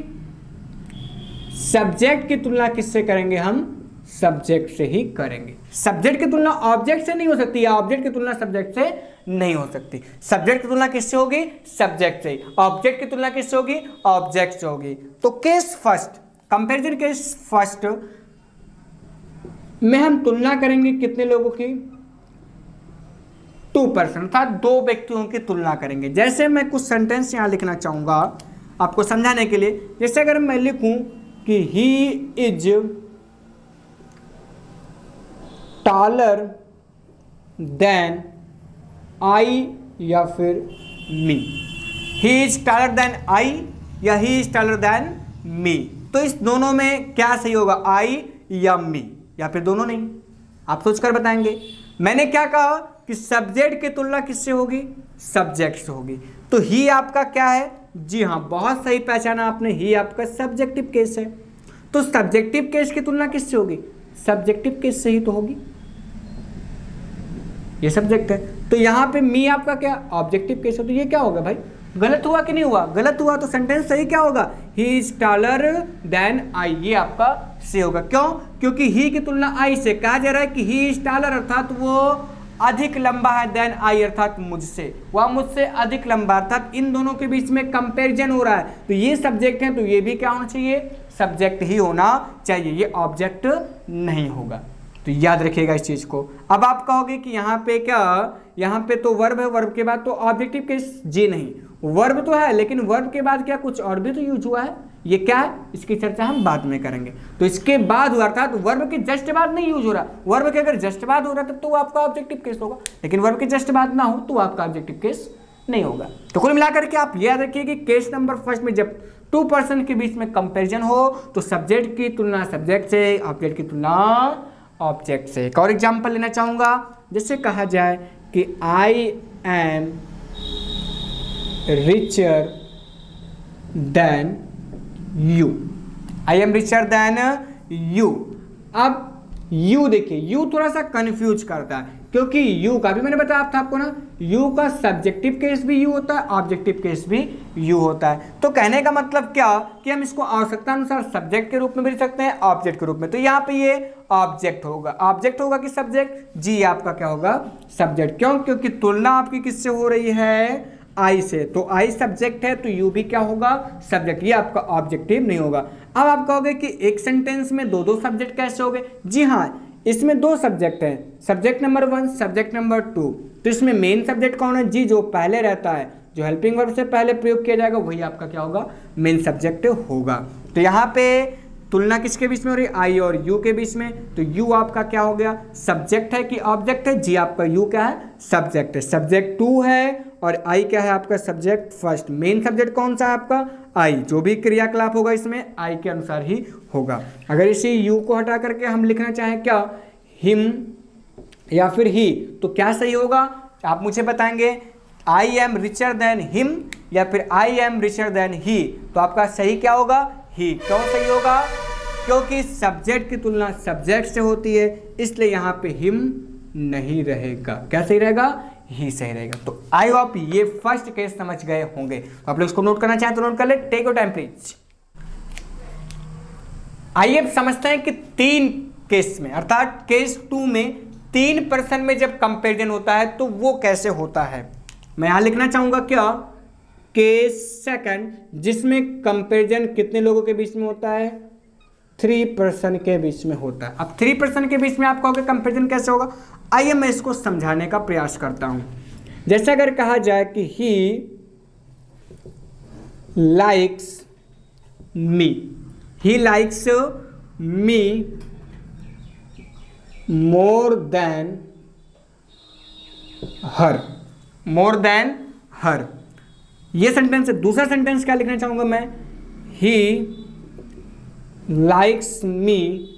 सब्जेक्ट की तुलना किससे करेंगे, हम सब्जेक्ट से ही करेंगे। सब्जेक्ट की तुलना ऑब्जेक्ट से नहीं हो सकती, या ऑब्जेक्ट की तुलना सब्जेक्ट से नहीं हो सकती। सब्जेक्ट की तुलना किससे होगी, सब्जेक्ट से। ऑब्जेक्ट की तुलना किससे होगी, ऑब्जेक्ट से होगी। तो case first, comparison case first में हम तुलना करेंगे कितने लोगों की, 2 पर्सन, अर्थात 2 व्यक्तियों की तुलना करेंगे। जैसे मैं कुछ सेंटेंस यहां लिखना चाहूंगा आपको समझाने के लिए। जैसे अगर मैं लिखूं कि he is taller than I या फिर me, he is taller than I या he is taller than me. तो इस दोनों में क्या सही होगा, आई या मी, या फिर दोनों नहीं, आप सोचकर बताएंगे। मैंने क्या कहा कि सब्जेक्ट की तुलना किससे होगी, सब्जेक्ट से होगी। तो ही आपका क्या है, जी हाँ, बहुत सही पहचाना आपने, ही आपका सब्जेक्टिव केस है। तो सब्जेक्टिव केस की तुलना किससे होगी, सब्जेक्टिव केस से ही तो होगी, ये सब्जेक्ट है। तो यहाँ पे मी आपका क्या, ऑब्जेक्टिव केस है। तो ये क्या होगा भाई, गलत हुआ कि नहीं हुआ, गलत हुआ। तो सेंटेंस सही क्या होगा, he is taller than I, ये आपका से होगा। क्यों, क्योंकि ही की तुलना आई से, कहा जा रहा है कि ही इज टॉलर, अर्थात वो अधिक लंबा है देन आई, अर्थात मुझसे, वह मुझसे अधिक लंबा, अर्थात इन दोनों के बीच में कंपैरिजन हो रहा है। तो ये सब्जेक्ट है, तो ये भी क्या होना चाहिए, सब्जेक्ट ही होना चाहिए, ये ऑब्जेक्ट नहीं होगा। तो याद रखिएगा इस चीज को। अब आप कहोगे कि यहाँ पे क्या, यहाँ पे तो वर्ब है, वर्ब के बाद तो ऑब्जेक्टिव केस, जी नहीं, वर्ब तो है लेकिन वर्ब के बाद क्या कुछ और भी तो यूज हुआ है, ये क्या है, इसकी चर्चा हम बाद में करेंगे। तो इसके बाद हुआ, अर्थात वर्ब के जस्ट बाद नहीं यूज हो रहा, वर्ब के अगर जस्ट बाद हो रहा तब तो वो आपका ऑब्जेक्टिव केस होगा, लेकिन वर्ब के जस्ट बाद ना हो तो आपका ऑब्जेक्टिव केस नहीं होगा। तो कुल मिलाकर के आप याद रखिए कि केस नंबर फर्स्ट में जब टू पर्सन के बीच में कंपेरिजन हो तो सब्जेक्ट की तुलना सब्जेक्ट से, ऑब्जेक्ट की तुलना ऑब्जेक्ट से। एक और एग्जाम्पल लेना चाहूंगा, जैसे कहा जाए कि I am richer than you, I am richer than you. अब यू देखिए, यू थोड़ा सा कंफ्यूज करता है, क्योंकि यू का भी मैंने बताया था आपको ना, यू का सब्जेक्टिव केस भी यू होता है, ऑब्जेक्टिव केस भी यू होता है। तो कहने का मतलब क्या कि हम इसको आवश्यकता अनुसार सब्जेक्ट के रूप में भी लिख सकते हैं, ऑब्जेक्ट के रूप में। तो यहाँ पे ये ऑब्जेक्ट होगा, ऑब्जेक्ट होगा कि सब्जेक्ट, जी आपका क्या होगा, सब्जेक्ट। क्यों, क्योंकि तुलना आपकी किससे हो रही है, आई से, तो आई सब्जेक्ट है तो यू भी क्या होगा, सब्जेक्ट, ये आपका ऑब्जेक्टिव नहीं होगा। अब आप कहोगे कि एक सेंटेंस में दो दो सब्जेक्ट कैसे हो गए, जी हाँ, इसमें दो सब्जेक्ट हैं, सब्जेक्ट नंबर 1, सब्जेक्ट नंबर 2। तो इसमें मेन सब्जेक्ट कौन है, जी जो पहले रहता है, जो हेल्पिंग वर्ब से पहले प्रयोग किया जाएगा वही आपका क्या होगा, मेन सब्जेक्ट होगा। तो यहाँ पे तुलना किसके बीच में हो रही है, आई और यू के बीच में। तो यू आपका क्या हो गया, सब्जेक्ट है कि ऑब्जेक्ट है, जी आपका यू क्या है, सब्जेक्ट है, सब्जेक्ट 2 है और आई क्या है आपका, सब्जेक्ट फर्स्ट। मेन सब्जेक्ट कौन सा है आपका, आई, जो भी क्रियाकलाप होगा इसमें आई के अनुसार ही होगा। अगर इसी यू को हटा करके हम लिखना चाहें क्या, हिम या फिर ही, तो क्या सही होगा, आप मुझे बताएंगे, I am richer than him या फिर I am richer than he. तो आपका सही क्या होगा, ही। क्यों सही होगा, क्योंकि सब्जेक्ट की तुलना सब्जेक्ट से होती है, इसलिए यहाँ पे हिम नहीं रहेगा, क्या सही रहेगा, ही सही रहेगा। तो आई होप ये फर्स्ट केस समझ गए होंगे। आप लोग इसको नोट करना चाहें तो नोट कर ले, टेक योर टाइम प्लीज। आइए अब समझते हैं कि 3 केस में, अर्थात केस 2 में 3 पर्सन में जब कंपेरिजन होता है तो वो कैसे होता है। मैं यहां लिखना चाहूंगा क्या, केस सेकंड, जिसमें कंपेरिजन कितने लोगों के बीच में होता है, 3 पर्सन के बीच में होता है। अब 3 पर्सन के बीच में आप कहोगे कंपेरिजन कैसे होगा, आइए मैं इसको समझाने का प्रयास करता हूं। जैसे अगर कहा जाए कि he likes me, he likes me more than her, more than her, ये सेंटेंस है। दूसरा सेंटेंस क्या लिखना चाहूंगा मैं, ही लाइक्स मी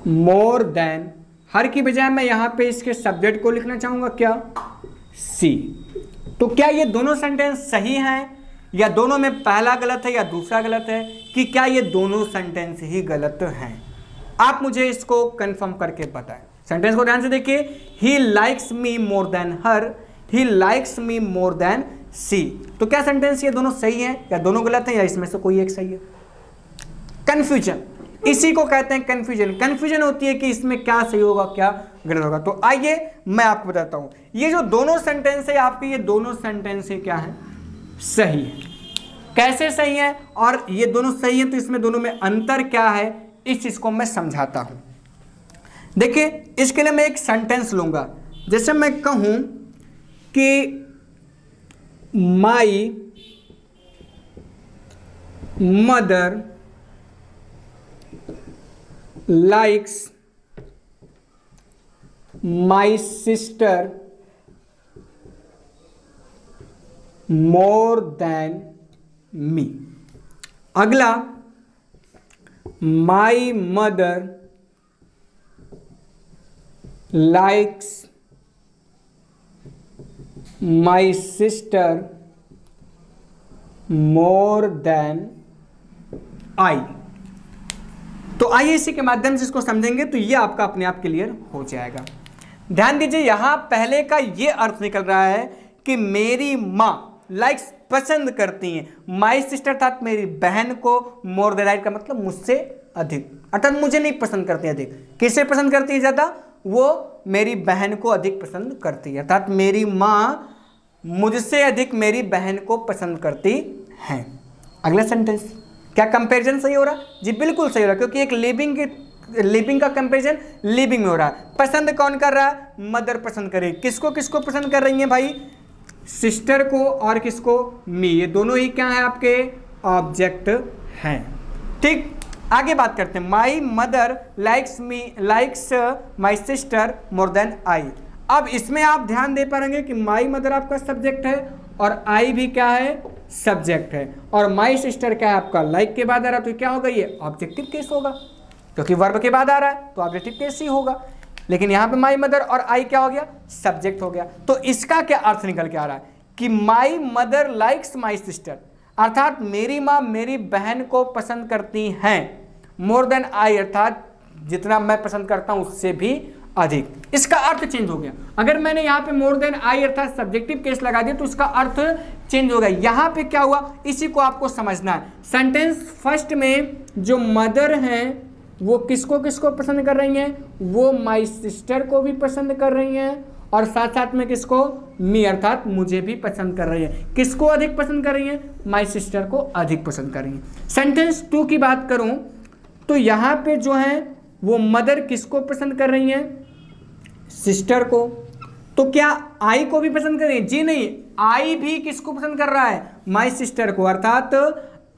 मोर देन, हर की बजाय मैं यहां पे इसके सब्जेक्ट को लिखना चाहूंगा क्या, सी। तो क्या ये दोनों सेंटेंस सही हैं या दोनों में पहला गलत है या दूसरा गलत है, कि क्या ये दोनों सेंटेंस ही गलत हैं, आप मुझे इसको कंफर्म करके बताएं। सेंटेंस को ध्यान से देखिए, he likes me more than her, he likes me more than she. तो क्या सेंटेंस ये दोनों सही हैं या दोनों गलत हैं या इसमें से कोई एक सही है। कंफ्यूजन, इसी को कहते हैं कंफ्यूजन। कंफ्यूजन होती है कि इसमें क्या सही होगा क्या गलत होगा। तो आइए मैं आपको बताता हूं, ये जो दोनों सेंटेंस है आपके, ये दोनों सेंटेंस क्या है, सही है। कैसे सही है और ये दोनों सही है तो इसमें दोनों में अंतर क्या है, इस चीज को मैं समझाता हूं। देखिए इसके लिए मैं एक सेंटेंस लूंगा, जैसे मैं कहूं कि my mother likes my sister more than me. अगला, my mother likes my sister more than I. तो आइए इसी के माध्यम से इसको समझेंगे तो ये आपका अपने आप क्लियर हो जाएगा। ध्यान दीजिए, यहां पहले का ये अर्थ निकल रहा है कि मेरी मां लाइक्स पसंद करती हैं, माई सिस्टर अर्थात मेरी बहन को, मोर देन आई का मतलब मुझसे अधिक, अर्थात मुझे नहीं पसंद करती अधिक। किसे पसंद करती है ज्यादा, वो मेरी बहन को अधिक पसंद करती है, अर्थात मेरी माँ मुझसे अधिक मेरी बहन को पसंद करती है। अगला सेंटेंस, क्या कंपैरिजन सही हो रहा? जी बिल्कुल सही हो रहा, क्योंकि एक लिविंग का कंपैरिजन लिविंग में हो रहा है। पसंद कौन कर रहा है? मदर पसंद कर रही है। किसको किसको पसंद कर रही है भाई? सिस्टर को और किसको? मी। ये दोनों ही क्या है आपके? ऑब्जेक्ट हैं। ठीक, आगे बात करते हैं। My mother likes my sister more than I. अब इसमें आप ध्यान दे पाएंगे कि माई मदर आपका सब्जेक्ट है और आई भी क्या है? सब्जेक्ट है। और माई सिस्टर क्या है आपका? लाइक के बाद आ रहा, तो क्या होगा? ये ऑब्जेक्टिव केस होगा, क्योंकि वर्ब के बाद आ रहा है तो ऑब्जेक्टिव केस ही होगा। लेकिन यहाँ पे माई मदर और आई क्या हो गया? सब्जेक्ट हो गया। तो इसका क्या अर्थ निकल के आ रहा है कि my mother likes my sister, अर्थात मेरी माँ मेरी बहन को पसंद करती हैं, मोर देन आई, अर्थात जितना मैं पसंद करता हूं उससे भी अधिक। इसका अर्थ चेंज हो गया। अगर मैंने यहाँ पे मोर देन आई अर्थात सब्जेक्टिव केस लगा दिया तो उसका अर्थ चेंज हो गया। यहाँ पे क्या हुआ, इसी को आपको समझना है। सेंटेंस फर्स्ट में जो मदर हैं वो किसको किसको पसंद कर रही हैं? वो माई सिस्टर को भी पसंद कर रही हैं और साथ साथ में किसको? मी, अर्थात मुझे भी पसंद कर रही है। किसको अधिक पसंद कर रही है? माई सिस्टर को अधिक पसंद कर रही है। सेंटेंस 2 की बात करूं तो यहाँ पे जो है वो मदर किसको पसंद कर रही हैं? सिस्टर को। तो क्या आई को भी पसंद कर रही है? जी नहीं, आई भी किसको पसंद कर रहा है? माई सिस्टर को, अर्थात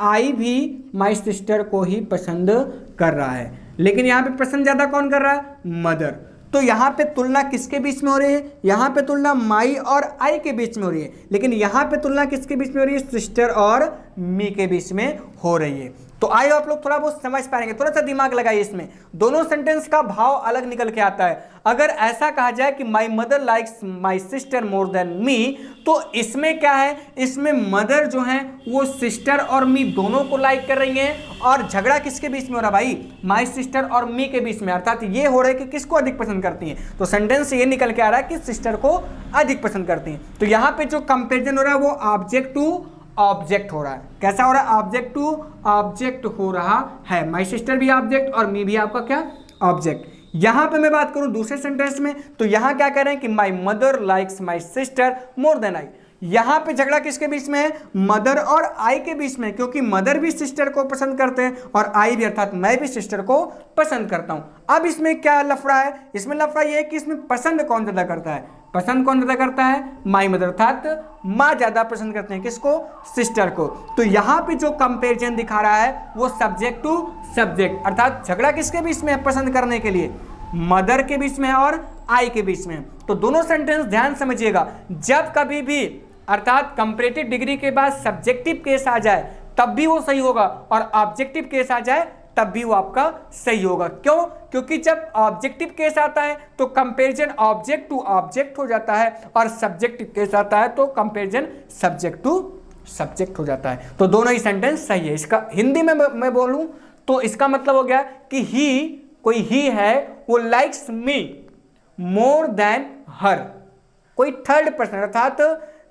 आई भी माई सिस्टर को ही पसंद कर रहा है। लेकिन यहाँ पे पसंद ज्यादा कौन कर रहा है? मदर। तो यहाँ पे तुलना किसके बीच में हो रही है? यहाँ पे तुलना माई और आई के बीच में हो रही है, लेकिन यहाँ पे तुलना किसके बीच में हो रही है? सिस्टर और मी के बीच में हो रही है। तो आइए आप लोग थोड़ा बहुत समझ पाएंगे, थोड़ा सा दिमाग लगाइए। इसमें दोनों सेंटेंस का भाव अलग निकल के आता है। अगर ऐसा कहा जाए कि my mother likes my sister more than me, तो इसमें क्या है? इसमें मदर जो है वो सिस्टर और मी दोनों को लाइक कर रही हैं और झगड़ा किसके बीच में हो रहा भाई? माई सिस्टर और मी के बीच में, अर्थात ये हो रहा है कि किसको अधिक पसंद करती हैं। तो सेंटेंस ये निकल के आ रहा है कि सिस्टर को अधिक पसंद करती हैं। तो यहाँ पे जो कंपेरिजन हो रहा है वो ऑब्जेक्ट टू ऑब्जेक्ट हो रहा है। कैसा हो रहा है? ऑब्जेक्ट टू ऑब्जेक्ट हो रहा है। माई सिस्टर भी ऑब्जेक्ट और मी भी आपका क्या? ऑब्जेक्ट। यहां पे मैं बात करूं दूसरे सेंटेंस में तो यहां क्या कह रहे हैं कि my mother likes my sister more than I. यहां पे झगड़ा किसके बीच में है? मदर और आई के बीच में, क्योंकि मदर भी सिस्टर को पसंद करते हैं और आई भी, अर्थात मैं भी सिस्टर को पसंद करता हूं। अब इसमें क्या लफड़ा है? इसमें लफड़ा यह है कि इसमें पसंद कौन ज्यादा करता है? पसंद कौन ज्यादा करता है? माई मदर, अर्थात माँ ज्यादा पसंद करते हैं किसको? सिस्टर को। तो यहाँ पे जो कंपैरिजन दिखा रहा है वो सब्जेक्ट टू सब्जेक्ट, अर्थात झगड़ा किसके बीच में है पसंद करने के लिए? मदर के बीच में है और आई के बीच में। तो दोनों सेंटेंस ध्यान समझिएगा, जब कभी भी अर्थात कंपैरेटिव डिग्री के बाद सब्जेक्टिव केस आ जाए तब भी वो सही होगा और ऑब्जेक्टिव केस आ जाए तब भी वो आपका सही होगा। क्यों? क्योंकि जब ऑब्जेक्टिव केस आता है तो कंपैरिजन ऑब्जेक्ट टू ऑब्जेक्ट हो जाता है और सब्जेक्टिव केस आता है तो कंपैरिजन सब्जेक्ट टू सब्जेक्ट हो जाता है। तो दोनों ही सेंटेंस सही है। इसका हिंदी में मैं बोलूं तो इसका मतलब हो गया कि ही, कोई ही है वो लाइक्स मी मोर देन हर। कोई थर्ड पर्सन, अर्थात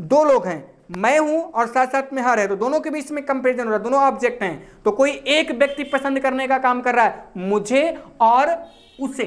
दो लोग हैं, मैं हूं और साथ साथ में हर है, तो दोनों के बीच में कंपैरिजन हो रहा है, दोनों ऑब्जेक्ट हैं। तो कोई एक व्यक्ति पसंद करने का काम कर रहा है, मुझे और उसे,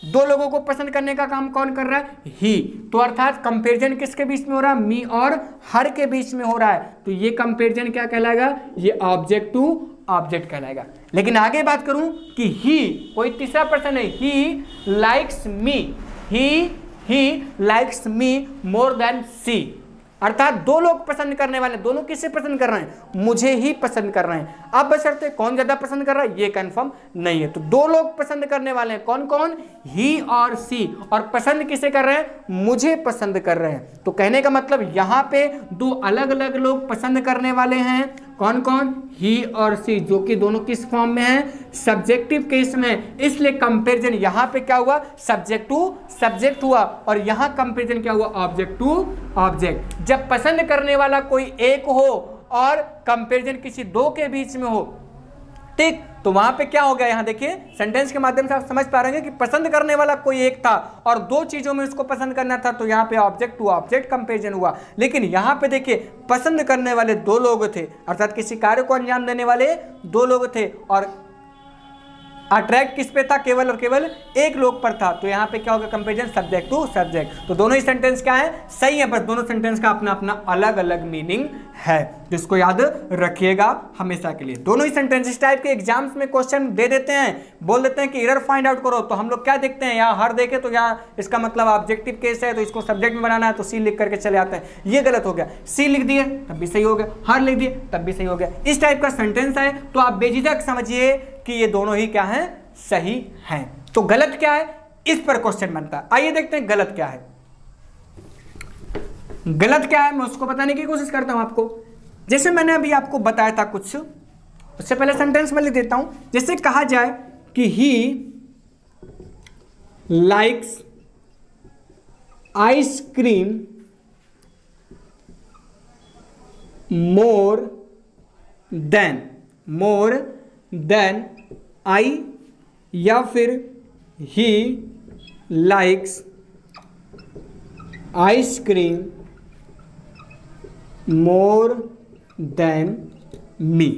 दो लोगों को पसंद करने का काम कौन कर रहा है? ही। तो अर्थात कंपैरिजन किसके बीच में हो रहा है? मी और हर के बीच में हो रहा है। तो ये कंपैरिजन क्या कहलाएगा? ये ऑब्जेक्ट टू ऑब्जेक्ट कहलाएगा। लेकिन आगे बात करूं कि ही, कोई तीसरा पर्सन है, he likes me, he likes me more than she, अर्थात दो लोग पसंद करने वाले, दोनों किसे पसंद कर रहे हैं? मुझे ही पसंद कर रहे हैं। अब बशर्ते कौन ज्यादा पसंद कर रहा है ये कंफर्म नहीं है। तो दो लोग पसंद करने वाले हैं, कौन कौन? ही और सी। और पसंद किसे कर रहे हैं? मुझे पसंद कर रहे हैं। तो कहने का मतलब यहां पे दो अलग अलग लोग पसंद करने वाले हैं, कौन कौन? ही और सी, जो कि दोनों किस फॉर्म में है? सब्जेक्टिव केस में। इसलिए कंपैरिजन यहां पे क्या हुआ? सब्जेक्ट टू सब्जेक्ट हुआ और यहां कंपैरिजन क्या हुआ? Object to object. जब पसंद करने वाला कोई एक हो और कंपैरिजन किसी दो के बीच में हो, ठीक, तो वहां पे क्या हो गया? यहां देखिए सेंटेंस के माध्यम से आप समझ पा रहे हैं कि पसंद करने वाला कोई एक था और दो चीजों में उसको पसंद करना था, तो यहां पे ऑब्जेक्ट टू ऑब्जेक्ट कंपैरिजन हुआ। लेकिन यहां पे देखिए पसंद करने वाले दो लोग थे, अर्थात किसी कार्य को अंजाम देने वाले दो लोग थे और अट्रैक्ट किस पे था, केवल और केवल एक लोग पर था। तो यहाँ पे क्या होगा, कंपेरिजन सब्जेक्ट टू सब्जेक्ट। तो दोनों ही सेंटेंस क्या है, सही है, बस दोनों सेंटेंस का अपना अपना अलग अलग मीनिंग है, जिसको याद रखिएगा हमेशा के लिए। दोनों ही सेंटेंस इस टाइप के एग्जाम्स में क्वेश्चन दे देते हैं, बोल देते हैं कि एरर फाइंड आउट करो, तो हम लोग क्या देखते हैं, यहाँ हर देखे तो यहाँ इसका मतलब ऑब्जेक्टिव केस है तो इसको सब्जेक्ट में बनाना है, तो सी लिख करके चले आते हैं, ये गलत हो गया। सी लिख दिए तब भी सही हो गया, हर लिख दिए तब भी सही हो गया। इस टाइप का सेंटेंस है तो आप बेझिझक समझिए कि ये दोनों ही क्या है, सही हैं। तो गलत क्या है, इस पर क्वेश्चन बनता है। आइए देखते हैं गलत क्या है। गलत क्या है मैं उसको बताने की कोशिश करता हूं आपको। जैसे मैंने अभी आपको बताया था कुछ, उससे पहले सेंटेंस में लिख देता हूं। जैसे कहा जाए कि he likes ice cream more than I, या फिर he likes ice cream more than me.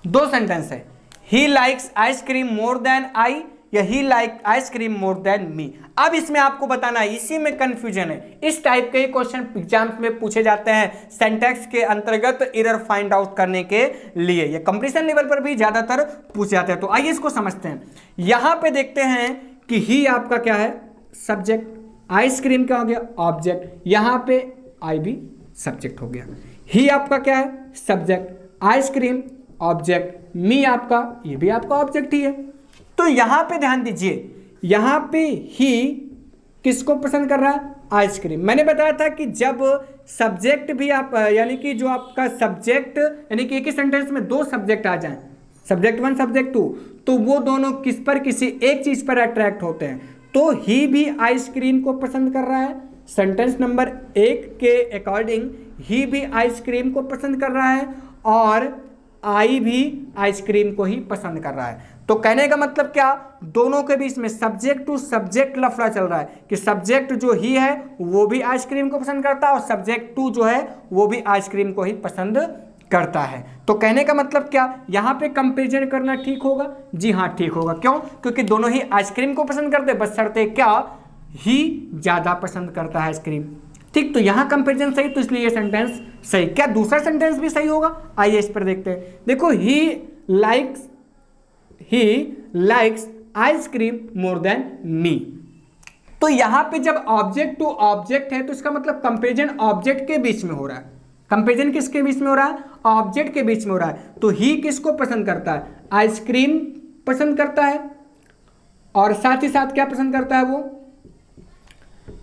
दो सेंटेंस है, he likes ice cream more than I या he like ice cream more than me. अब इसमें आपको बताना है, इसी में कंफ्यूजन है। इस टाइप के क्वेश्चन एग्जाम्स में पूछे जाते हैं सिंटैक्स के अंतर्गत एरर फाइंड आउट करने के लिए। ये कंपटीशन लेवल पर भी ज्यादातर पूछे जाते हैं। तो आइए इसको समझते हैं। यहां पे देखते हैं कि ही आपका क्या है, सब्जेक्ट, आइसक्रीम क्या हो गया, ऑब्जेक्ट, यहां पे आई भी सब्जेक्ट हो गया। ही आपका क्या है, सब्जेक्ट, आइसक्रीम ऑब्जेक्ट, मी आपका, ये भी आपका ऑब्जेक्ट ही है। तो यहां पे ध्यान दीजिए, यहां पे ही किसको पसंद कर रहा है, आइसक्रीम। मैंने बताया था कि जब सब्जेक्ट भी आप यानी कि जो आपका सब्जेक्ट यानी कि एक ही सेंटेंस में दो सब्जेक्ट आ जाएं, सब्जेक्ट वन सब्जेक्ट टू, तो वो दोनों किस पर, किसी एक चीज पर अट्रैक्ट होते हैं। तो ही भी आइसक्रीम को पसंद कर रहा है, सेंटेंस नंबर 1 के अकॉर्डिंग ही भी आइसक्रीम को पसंद कर रहा है और आई भी आइसक्रीम को ही पसंद कर रहा है। तो कहने का मतलब क्या, दोनों के बीच में सब्जेक्ट टू सब्जेक्ट लफड़ा चल रहा है कि सब्जेक्ट जो ही है वो भी आइसक्रीम को पसंद करता है और सब्जेक्ट टू जो है वो भी आइसक्रीम को ही पसंद करता है। तो कहने का मतलब क्या, यहां पे कंपैरिजन करना ठीक होगा, जी हाँ ठीक होगा। क्यों, क्योंकि दोनों ही आइसक्रीम को पसंद करते हैं, बशर्ते क्या, ही ज्यादा पसंद करता है आइसक्रीम। ठीक, तो यहां कंपैरिजन सही, तो इसलिए ये सेंटेंस सही। क्या दूसरा सेंटेंस भी सही होगा, आइए इस पर देखते हैं। देखो, ही likes ice cream more than me. तो यहां पे जब ऑब्जेक्ट टू ऑब्जेक्ट है तो इसका मतलब कंपैरिजन ऑब्जेक्ट के बीच में हो रहा है। कंपैरिजन किसके बीच में हो रहा है, ऑब्जेक्ट के बीच में हो रहा है। तो ही किसको पसंद करता है, आइसक्रीम पसंद करता है और साथ ही साथ क्या पसंद करता है, वो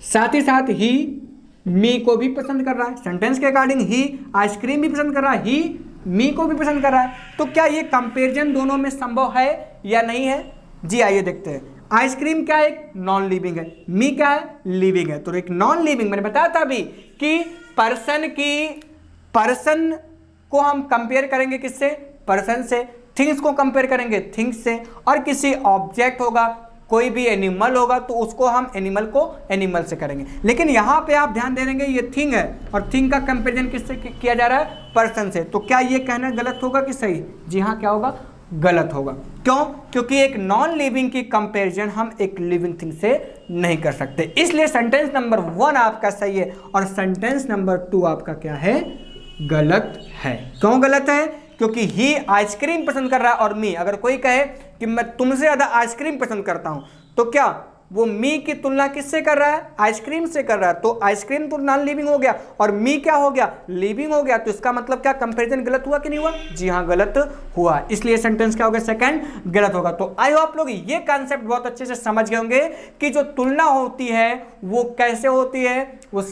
साथ ही साथ ही मी को भी पसंद कर रहा है। सेंटेंस के अकॉर्डिंग ही आइसक्रीम भी पसंद कर रहा है, ही मी को भी पसंद कर रहा है। तो क्या ये कंपैरिजन दोनों में संभव है या नहीं है, जी आइए देखते हैं। आइसक्रीम क्या है, एक नॉन लिविंग है, मी क्या है, लिविंग है। तो एक नॉन लिविंग, मैंने बताया था अभी कि पर्सन को हम कंपेयर करेंगे किससे, पर्सन से, थिंग्स को कंपेयर करेंगे थिंग्स से, और किसी ऑब्जेक्ट होगा, कोई भी एनिमल होगा तो उसको हम एनिमल को एनिमल से करेंगे। लेकिन यहाँ पे आप ध्यान दे देंगे ये थिंग है और थिंग का कंपेरिजन किससे किया जा रहा है, पर्सन से। तो क्या ये कहना गलत होगा कि सही, जी हाँ क्या होगा, गलत होगा। क्यों, क्योंकि एक नॉन लिविंग की कंपेरिजन हम एक लिविंग थिंग से नहीं कर सकते। इसलिए सेंटेंस नंबर 1 आपका सही है और सेंटेंस नंबर 2 आपका क्या है, गलत है। क्यों गलत है, क्योंकि ही आइसक्रीम पसंद कर रहा है और मी, अगर कोई कहे कि मैं तुमसे ज्यादा आइसक्रीम पसंद करता हूं तो क्या वो मी की तुलना किससे कर रहा है, आइसक्रीम से कर रहा है। तो आइसक्रीम तो नॉन लिविंग हो गया और मी क्या हो गया, लिविंग हो गया। तो इसका मतलब क्या, कंपैरिजन गलत हुआ कि नहीं हुआ, जी हाँ गलत हुआ। इसलिए सेंटेंस क्या होगा, सेकंड गलत होगा। तो आई होप आप लोग ये कॉन्सेप्ट बहुत अच्छे से समझ गए होंगे कि जो तुलना होती है वो कैसे होती है। वो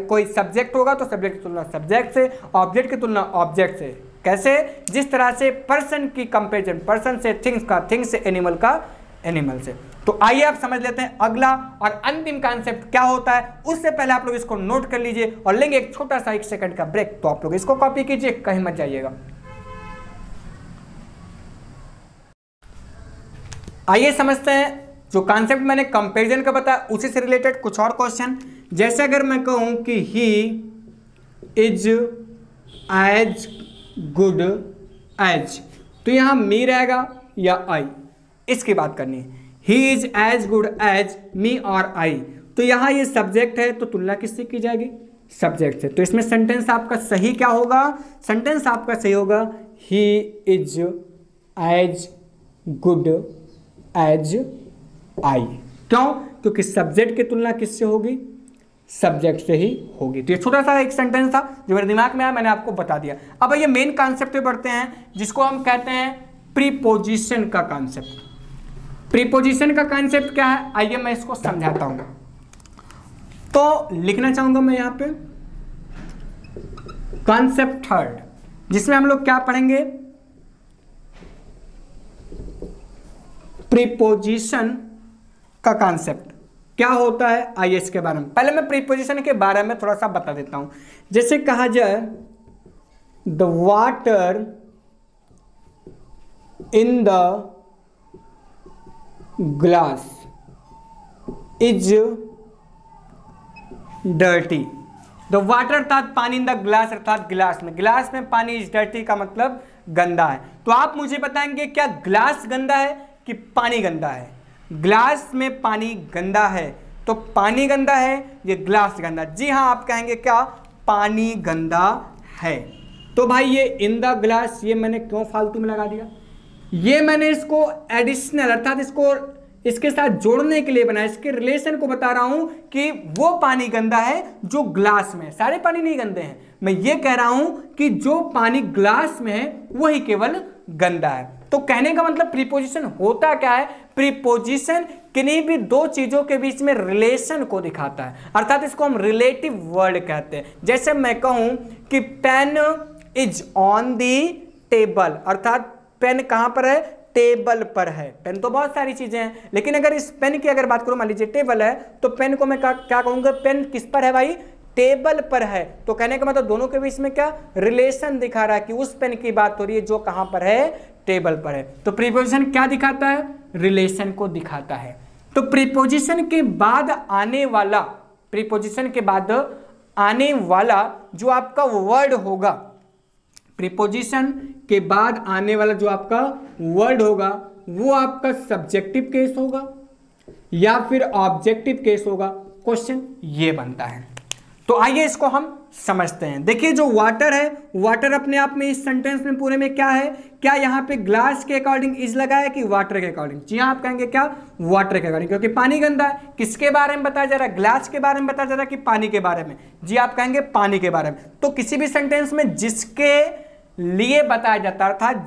कोई सब्जेक्ट होगा तो सब्जेक्ट की तुलना सब्जेक्ट से, ऑब्जेक्ट की तुलना ऑब्जेक्ट से। कैसे, जिस तरह से पर्सन की कंपैरिजन पर्सन से, थिंग्स का थिंग्स से, एनिमल का एनिमल से। तो आइए आप समझ लेते हैं अगला और अंतिम कॉन्सेप्ट क्या होता है। उससे पहले आप लोग इसको नोट कर लीजिए और लेंगे एक छोटा सा 1 सेकंड का ब्रेक। तो आप लोग इसको कॉपी कीजिए, कहीं मत जाइएगा। आइए समझते हैं जो कॉन्सेप्ट मैंने कंपैरिजन का बताया उसी से रिलेटेड कुछ और क्वेश्चन। जैसे अगर मैं कहूं कि he is as good as, तो यहां मी रहेगा या आई, इसकी बात करनी है। He is as good as me और आई, तो यहां ये सब्जेक्ट है तो तुलना किससे की जाएगी, सब्जेक्ट से। तो इसमें सेंटेंस आपका सही क्या होगा, सेंटेंस आपका सही होगा he is as good as I. क्यों, क्योंकि सब्जेक्ट की तुलना किससे होगी, सब्जेक्ट से ही होगी। तो ये छोटा सा एक सेंटेंस था जो मेरे दिमाग में आया, मैंने आपको बता दिया। अब ये मेन कॉन्सेप्ट पे बढ़ते हैं जिसको हम कहते हैं प्रीपोजिशन का कॉन्सेप्ट। प्रीपोजिशन का कॉन्सेप्ट क्या है, आइए मैं इसको समझाता हूं। तो लिखना चाहूंगा मैं यहां पे कॉन्सेप्ट थर्ड, जिसमें हम लोग क्या पढ़ेंगे, प्रीपोजिशन का कॉन्सेप्ट क्या होता है। आइए इसके बारे में, पहले मैं प्रीपोजिशन के बारे में थोड़ा सा बता देता हूं। जैसे कहा जाए the water in the glass is dirty. The water अर्थात पानी, इन द ग्लास अर्थात गिलास में पानी, इज डर्टी का मतलब गंदा है। तो आप मुझे बताएंगे क्या ग्लास गंदा है कि पानी गंदा है। ग्लास में पानी गंदा है तो पानी गंदा है, ये ग्लास गंदा। जी हाँ, आप कहेंगे क्या, पानी गंदा है। तो भाई ये इन द ग्लास, ये मैंने क्यों फालतू में लगा दिया, ये मैंने इसको एडिशनल अर्थात इसको इसके साथ जोड़ने के लिए बनाया, इसके रिलेशन को बता रहा हूं कि वो पानी गंदा है जो ग्लास में है। सारे पानी नहीं गंदे हैं, मैं ये कह रहा हूं कि जो पानी ग्लास में है वही केवल गंदा है। तो कहने का मतलब प्रीपोजिशन होता क्या है, प्रीपोजिशन किन्हीं भी दो चीजों के बीच में रिलेशन को दिखाता है, अर्थात इसको हम रिलेटिव वर्ड कहते हैं। जैसे मैं कहूं कि pen is on the table, अर्थात पेन कहां पर है, टेबल पर है। पेन तो बहुत सारी चीजें हैं, लेकिन अगर इस पेन की अगर बात करूं, मान लीजिए टेबल है, तो पेन को मैं क्या कहूंगा, पेन किस पर है भाई, टेबल पर है। तो कहने का मतलब दोनों के बीच में क्या रिलेशन दिखा रहा है कि उस पेन की बात हो रही है जो कहां पर है, टेबल पर है। तो प्रीपोजिशन क्या दिखाता है, रिलेशन को दिखाता है। तो प्रीपोजिशन के बाद आने वाला, प्रीपोजिशन के बाद आने वाला जो आपका वर्ड होगा, प्रीपोजिशन के बाद आने वाला जो आपका वर्ड होगा वो आपका सब्जेक्टिव केस होगा या फिर ऑब्जेक्टिव केस होगा। क्वेश्चन ये बनता है। तो आइए इसको हम समझते हैं। देखिए जो वाटर है, वाटर अपने आप में इस सेंटेंस में पूरे में क्या है, क्या यहाँ पे ग्लास के अकॉर्डिंग इज लगा है कि वाटर के अकॉर्डिंग। जी हाँ, आप कहेंगे क्या, वाटर के अकॉर्डिंग, क्योंकि पानी गंदा है। किसके बारे में बताया जा रहा है, ग्लास के बारे में बताया जा रहा है कि पानी के बारे में। जी आप कहेंगे पानी के बारे में। तो किसी भी सेंटेंस में जिसके लिए बताया जाता है, अर्थात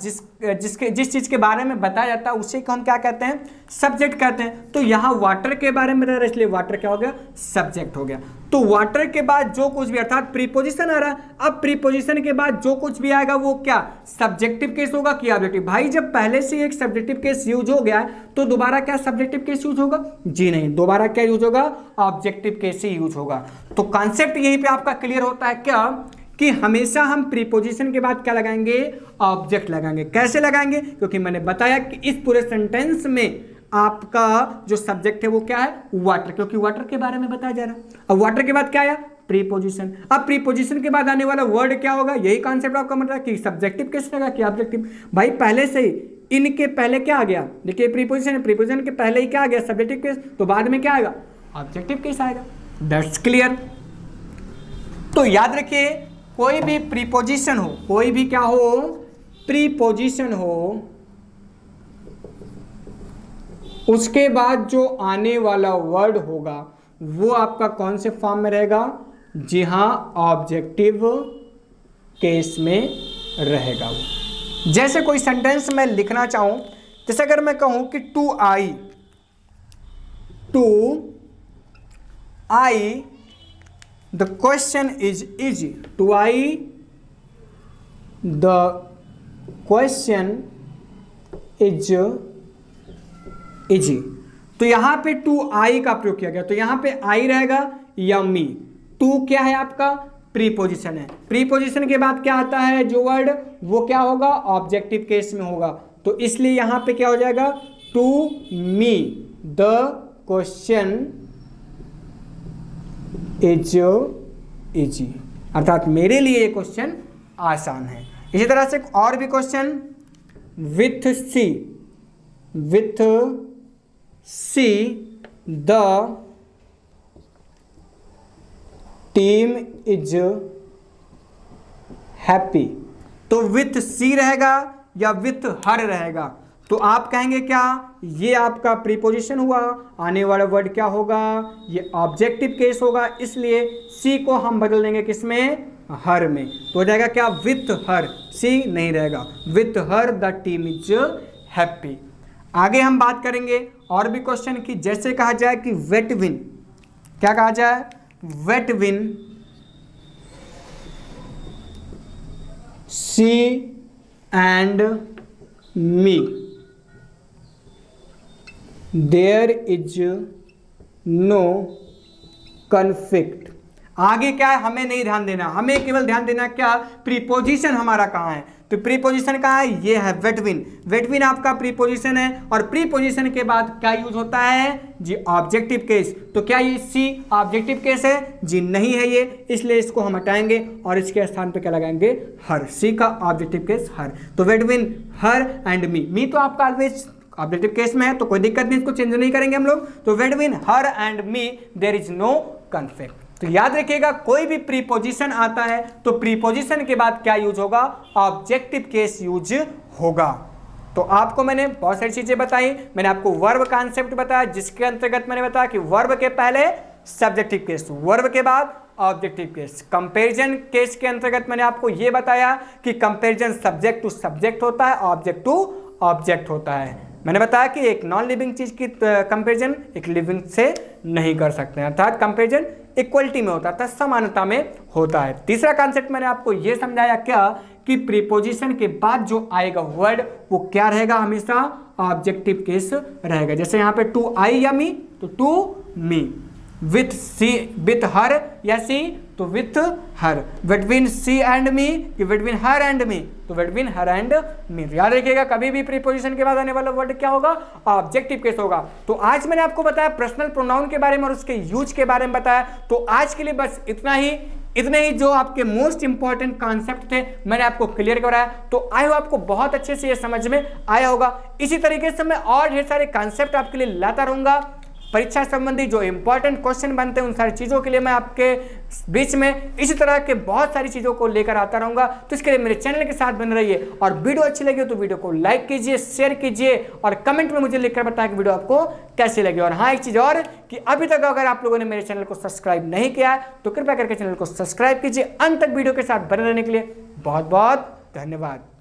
जिस चीज के बारे में बताया जाता है उसे को हम क्या कहते हैं, सब्जेक्ट कहते हैं। तो यहां वाटर के बारे में रह रहा है, इसलिए वाटर क्या हो गया, सब्जेक्ट हो गया। तो वाटर के बाद जो कुछ भी, अर्थात प्रीपोजिशन आ रहा है, अब प्रीपोजिशन के बाद जो कुछ भी आएगा वो क्या, सब्जेक्टिव केस होगा कि ऑब्जेक्टिव। भाई जब पहले से एक सब्जेक्टिव केस यूज हो गया है तो दोबारा क्या सब्जेक्टिव केस यूज होगा, जी नहीं, दोबारा क्या यूज होगा, ऑब्जेक्टिव केस ही यूज होगा। तो कॉन्सेप्ट यहीं पे आपका क्लियर होता है क्या, कि हमेशा हम प्रीपोजिशन के बाद क्या लगाएंगे, ऑब्जेक्ट लगाएंगे। कैसे लगाएंगे, क्योंकि मैंने बताया कि इस पूरे सेंटेंस में आपका जो सब्जेक्ट है वो क्या है, वाटर, क्योंकि वाटर के बारे में बताया जा रहा है। अब वाटर के बाद क्या आया, प्रीपोजिशन। अब प्रीपोजिशन के बाद आने वाला वर्ड क्या होगा, यही कॉन्सेप्ट आपका मतलब कि सब्जेक्टिव केस लगा कि ऑब्जेक्टिव। भाई पहले से ही इनके पहले क्या आ गया, देखिए प्रीपोजिशन है, प्रीपोजिशन के पहले ही क्या आ गया, सब्जेक्टिव केस, तो बाद में क्या आएगा, ऑब्जेक्टिव केस आएगा। That's clear. तो याद रखिए कोई भी प्रीपोजिशन हो, कोई भी क्या हो, प्रीपोजिशन हो, उसके बाद जो आने वाला वर्ड होगा वो आपका कौन से फॉर्म में रहेगा, जी हां, ऑब्जेक्टिव केस में रहेगा वो। जैसे कोई सेंटेंस मैं लिखना चाहूं, जैसे अगर मैं कहूं कि to I the question is easy, to I the question is easy। तो यहां पे टू आई का प्रयोग किया गया, तो यहां पे आई रहेगा या मी। टू क्या है आपका, प्रीपोजिशन है। प्रीपोजिशन के बाद क्या आता है जो वर्ड, वो क्या होगा, ऑब्जेक्टिव केस में होगा। तो इसलिए यहां पे क्या हो जाएगा, to me the question is easy, अर्थात मेरे लिए ये क्वेश्चन आसान है। इसी तरह से और भी question, with she with C the team is happy। तो विथ सी रहेगा या विथ हर रहेगा, तो आप कहेंगे क्या, ये आपका प्रीपोजिशन हुआ, आने वाला वर्ड क्या होगा, ये ऑब्जेक्टिव केस होगा, इसलिए सी को हम बदल देंगे किसमें, हर में। तो हो जाएगा क्या, विथ हर, सी नहीं रहेगा, with her the team is happy. आगे हम बात करेंगे और भी क्वेश्चन की, जैसे कहा जाए कि वेट विन, क्या कहा जाए, between she and me there is no conflict. आगे क्या है, हमें नहीं ध्यान देना, हमें केवल ध्यान देना क्या, प्रीपोजिशन हमारा कहाँ है। तो प्रीपोजिशन कहाँ है, ये है वेट विन। वेट विन आपका प्रीपोजिशन है, और प्रीपोजिशन के बाद क्या यूज होता है जी, ऑब्जेक्टिव केस। तो क्या ये सी ऑब्जेक्टिव केस है जी, नहीं है ये, इसलिए इसको हम हटाएंगे और इसके स्थान पे क्या लगाएंगे, हर। सी का ऑब्जेक्टिव केस हर। तो between her and me, me तो आपका ऑलवेज ऑब्जेक्टिव केस में है, तो कोई दिक्कत नहीं, इसको चेंज नहीं करेंगे हम लोग। तो between her and me there is no conflict. तो याद रखिएगा, कोई भी प्रीपोजिशन आता है तो प्रीपोजिशन के बाद क्या यूज होगा, ऑब्जेक्टिव केस यूज होगा। तो आपको मैंने बहुत सारी चीजें बताई, मैंने आपको वर्ब कॉन्सेप्ट बताया, जिसके अंतर्गत मैंने बताया कि वर्ब के पहले सब्जेक्टिव केस, वर्ब के बाद ऑब्जेक्टिव केस। कंपैरिजन केस के अंतर्गत मैंने आपको यह बताया कि कंपैरिजन सब्जेक्ट टू सब्जेक्ट होता है, ऑब्जेक्ट टू ऑब्जेक्ट होता है। मैंने बताया कि एक नॉन लिविंग चीज की कंपैरिजन एक लिविंग से नहीं कर सकते हैं, अर्थात कंपैरिजन इक्वलिटी में होता है, समानता में होता है। तीसरा कॉन्सेप्ट मैंने आपको यह समझाया क्या, कि प्रीपोजिशन के बाद जो आएगा वर्ड वो क्या रहेगा, हमेशा ऑब्जेक्टिव केस रहेगा। जैसे यहाँ पे टू आई या मी, तो to me, with she with her या सी, तो with her, between she and me कि बिटवीन हर एंड मी, तो बिटवीन हर एंड मी। याद रखिएगा, कभी भी प्रीपोजिशन के बाद आने वाला वर्ड क्या होगा, ऑब्जेक्टिव केस होगा। तो आज मैंने आपको बताया पर्सनल प्रोनाउन के बारे में और उसके यूज के बारे में बताया। तो आज के लिए बस इतना ही जो आपके मोस्ट इंपॉर्टेंट कॉन्सेप्ट थे मैंने आपको क्लियर कराया। तो आई होप आपको बहुत अच्छे से ये समझ में आया होगा। इसी तरीके से मैं और ढेर सारे कॉन्सेप्ट आपके लिए लाता रहूंगा, परीक्षा संबंधी जो इंपॉर्टेंट क्वेश्चन बनते हैं उन सारी चीज़ों के लिए मैं आपके बीच में इसी तरह के बहुत सारी चीज़ों को लेकर आता रहूंगा। तो इसके लिए मेरे चैनल के साथ बने रहिए, और वीडियो अच्छी लगी तो वीडियो को लाइक कीजिए, शेयर कीजिए, और कमेंट में मुझे लिखकर बताएं कि वीडियो आपको कैसी लगी। और हाँ, एक चीज़ और कि अभी तक अगर आप लोगों ने मेरे चैनल को सब्सक्राइब नहीं किया है तो कृपया करके चैनल को सब्सक्राइब कीजिए। अंत तक वीडियो के साथ बने रहने के लिए बहुत बहुत धन्यवाद।